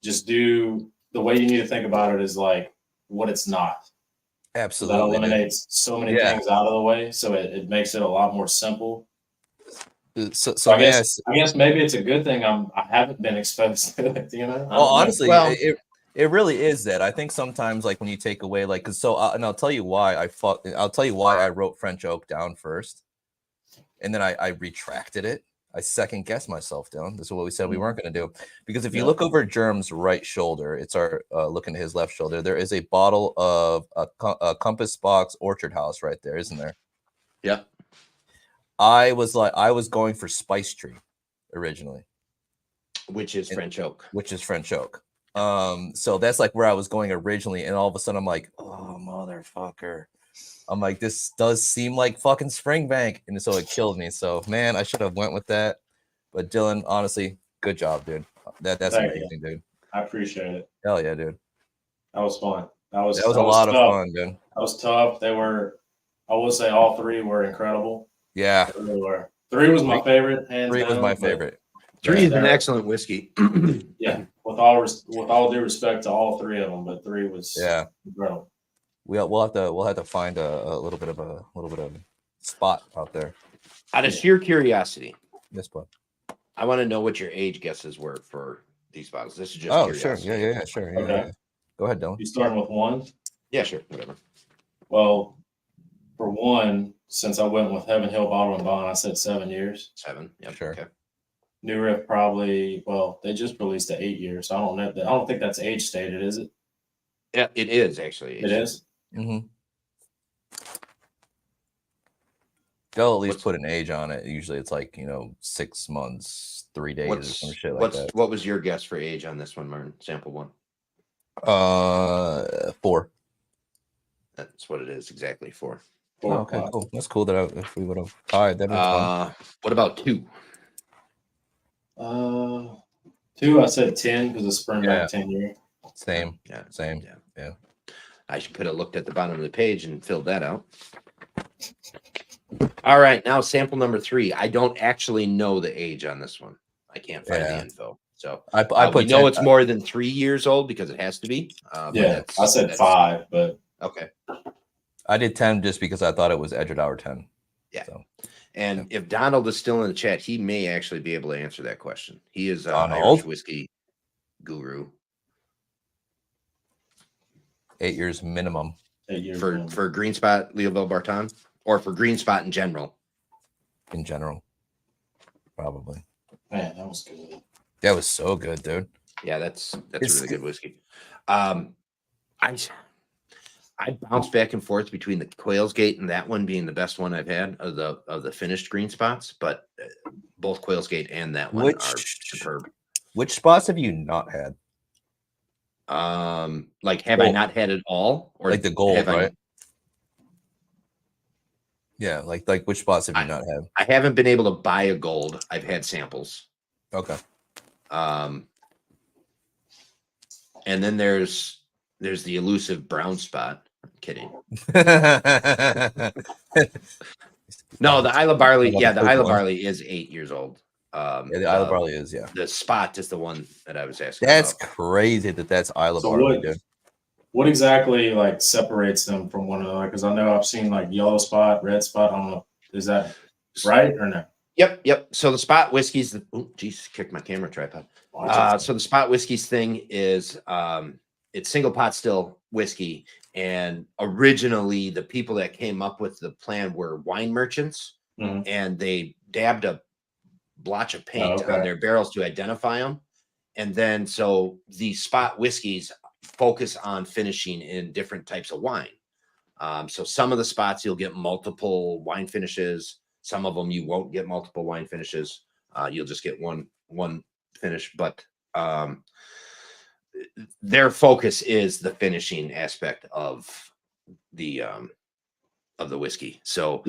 just do the way you need to think about it is like what it's not. So that Absolutely. dude. eliminates so many Yeah. things out of the way, so it makes it a lot more simple. So I may I guess maybe it's a good thing I haven't been exposed to it, you know. I don't Well, know. honestly, Well- it really is that. I think sometimes, like when you take away, like, cause and I'll tell you why I'll tell you why I wrote French oak down first, and then I retracted it. I second guessed myself down. This is what we said we weren't going to do, because if you Yeah. look over Germ's right shoulder, it's our looking at his left shoulder. There is a bottle of a Compass Box Orchard House right there, isn't there? yeah, I was going for Spice Tree originally, which is French oak. which is French oak. So that's like where I was going originally, and all of a sudden I'm like, oh motherfucker. I'm like, this does seem like fucking Springbank, and so it killed me. So man, I should have went with that. But Dylan, honestly, good job, dude. That's Thank you. amazing, dude. I appreciate it. Hell yeah, dude. That was fun. That was That was a lot of tough. fun, dude. That was tough. They were. I will say all three were incredible. Yeah, They really were. 3 was my favorite. Hands 3 was down, my but favorite. 3 is an Yeah. excellent whiskey. Yeah, with all due respect to all 3 of them, but 3 was Yeah, incredible. we'll have to find a little bit of spot out there. Out of sheer curiosity, This one. I want to know what your age guesses were for these bottles. This is just Oh, sure. curiosity. Yeah, sure. Yeah, Okay. yeah. Go ahead, Dylan. You starting with 1? Yeah, sure, whatever. Well, for 1, since I went with Heaven Hill Bottle and Bond, I said 7 years. 7. Yeah, Sure. Okay. New Riff probably. Well, they just released the 8 years, so I don't know. I don't think that's age stated, is it? Yeah, it is actually. It is. Mm-hmm. They'll at least What's- put an age on it. Usually it's like, 6 months, 3 days, or some shit like that. What was your guess for age on this one, Martin? Sample 1. 4. That's what it is, exactly 4. Oh, okay, cool. That's cool that if we would have tied, that'd be fun. What about 2? 2, I said 10 because it's spring back 10 years. Same. Yeah. Same. Yeah. Yeah. I could have looked at the bottom of the page and filled that out. All right, now sample number 3. I don't actually know the age on this one. I can't find the info. So I put we know it's more than 3 years old because it has to be. Yeah, I said 5, but okay. I did 10 just because I thought it was Edgewood Hour 10. Yeah. So, and if Donald is still in the chat, he may actually be able to answer that question. He is an Donald? Irish whiskey guru. 8 years minimum. 8 years for Green Spot, Leoville Barton, or for Green Spot in general. In general, probably. Man, that was good. That was so good, dude. Yeah, that's a really good whiskey. I bounce back and forth between the Quails Gate and that one being the best one I've had of the finished green spots, but both Quails Gate and that one are superb. Which spots have you not had? Like have I not had it all, or like the gold, right? Yeah, like which spots have you not had? I haven't been able to buy a gold. I've had samples. Okay. And then there's the elusive brown spot. I'm kidding. No, the Isla Barley. Yeah, the Isla Barley is 8 years old. Yeah, the Isla Barley is, yeah. The spot is the one that I was asking. That's crazy that's Isla Barley, dude. What exactly like separates them from one another? Because I know I've seen like yellow spot, red spot. I don't know. Is that right or no? Yep. So the spot whiskeys. Oh, geez, kicked my camera tripod. So the spot whiskeys thing is it's single pot still whiskey, and originally the people that came up with the plan were wine merchants, and they dabbed a blotch of paint on their barrels to identify them, and then so the spot whiskeys focus on finishing in different types of wine. So some of the spots you'll get multiple wine finishes. Some of them you won't get multiple wine finishes. You'll just get one finish, but their focus is the finishing aspect of the whiskey. So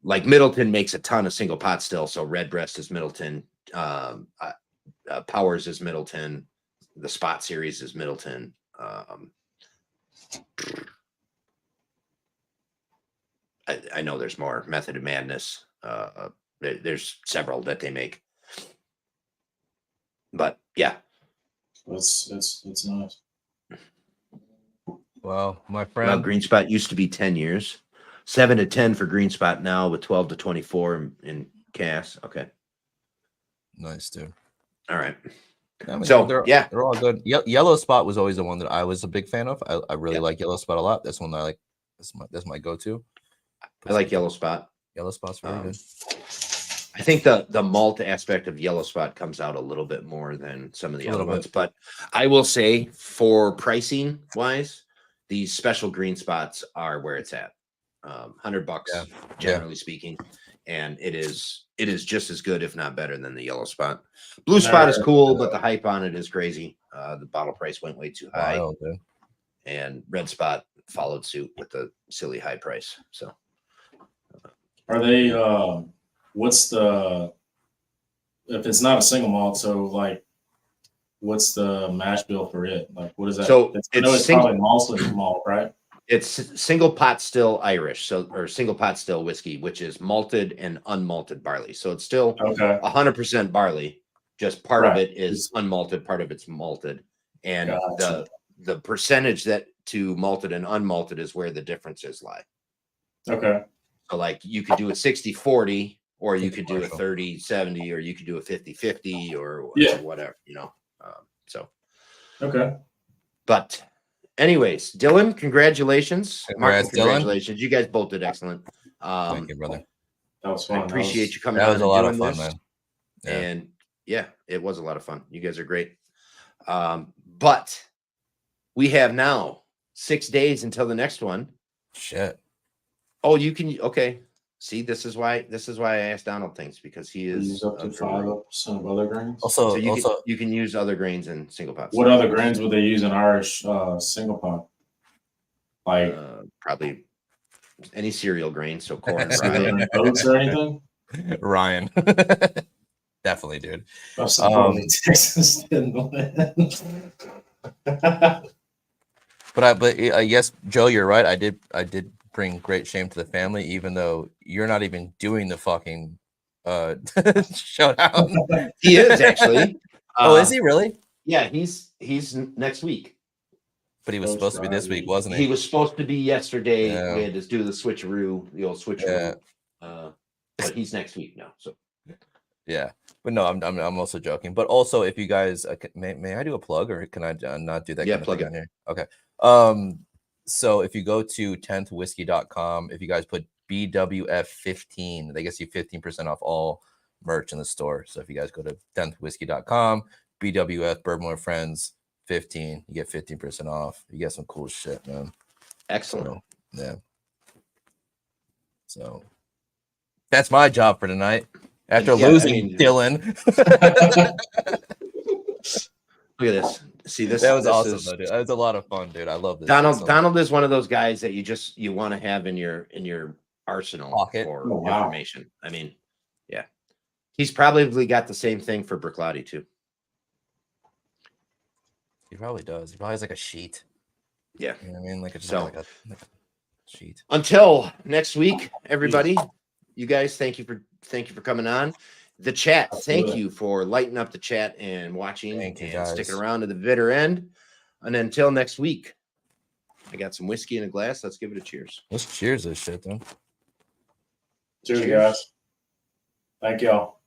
like Middleton makes a ton of single pot still. So Redbreast is Middleton, Powers is Middleton, the Spot series is Middleton. I know there's more. Method of Madness. There's several that they make, but yeah, it's nice. Well, my friend, Green Spot used to be 10 years, 7 to 10 for Green Spot now, with 12 to 24 in Cass. Okay, nice, dude. All right. I mean, So they're all good. Yellow Spot was always the one that I was a big fan of. I really like Yellow Spot a lot. That's one that I like. That's my go-to. I like Yellow Spot. Yellow Spot's very good. I think the malt aspect of Yellow Spot comes out a little bit more than some of the other ones, but I will say for pricing wise, these special green spots are where it's at. $100 generally speaking, and it is just as good, if not better, than the Yellow Spot. Blue Spot is cool, but the hype on it is crazy. The bottle price went way too high, and Red Spot followed suit with the silly high price. So, are they? What's the? If it's not a single malt, so like, what's the mash bill for it? Like, what is that? So I know it's probably mostly malt, right? It's single pot still Irish, or single pot still whiskey, which is malted and unmalted barley. So it's still 100% barley. Just part of it is unmalted, part of it's malted, and the percentage that to malted and unmalted is where the differences lie. Okay. So like you could do a 60-40, or you could do a 30-70, or you could do a 50-50, or whatever, so. Okay. But anyways, Dylan, congratulations. Martin, congratulations. Dylan. You guys both did excellent. Thank you, brother. That was fun. I appreciate you coming. That was a lot of fun, man. And it was a lot of fun. You guys are great. But we have now 6 days until the next one. Shit. Oh, you can. Okay. See, this is why I asked Donald things, because he We is use up to a guru. 5% of other grains. Also, So also, you can use other grains in single pot. What other grains would they use in our single pot? Like Probably any cereal grain, so corn, cereal rye. and oats or anything? Ryan. Definitely, dude. I suppose Texas didn't win. But yes, Joe, you're right. I did bring great shame to the family, even though you're not even doing the fucking showdown. He is actually. Oh, is he really? Yeah, he's next week. But he was supposed to be this week, wasn't He he? was supposed to be yesterday. Yeah. We had to do the switcheroo, the old switcheroo. Yeah. But he's next week now. So Yeah, but no, I'm also joking. But also, if you guys may I do a plug, or can I not do that? Yeah, kind of plug thing it. on here. Okay. So if you go to 10thwhiskey.com, if you guys put BWF15, that gets you 15% off all merch in the store. So if you guys go to 10thwhiskey.com, BWF Bourbon with Friends 15, you get 15% off. You get some cool shit, man. excellent. So, yeah. So that's my job for tonight. After losing, Dylan. Look at this. See this? That was this awesome, is, though, dude. That was a lot of fun, dude. I love this. Donald is one of those guys that you want to have in your arsenal Pocket. for Oh, wow. information. I mean, yeah, he's probably got the same thing for Briclotti too. He probably does. He probably has like a sheet. Yeah. You know what I mean? Like a sheet. Until next week, everybody, you guys, thank you for coming on. The chat, thank you for lighting up the chat and watching and sticking around to the bitter end. And until next week, I got some whiskey in a glass. Let's give it a cheers. Let's cheers this shit, then. Cheers, guys. Thank y'all.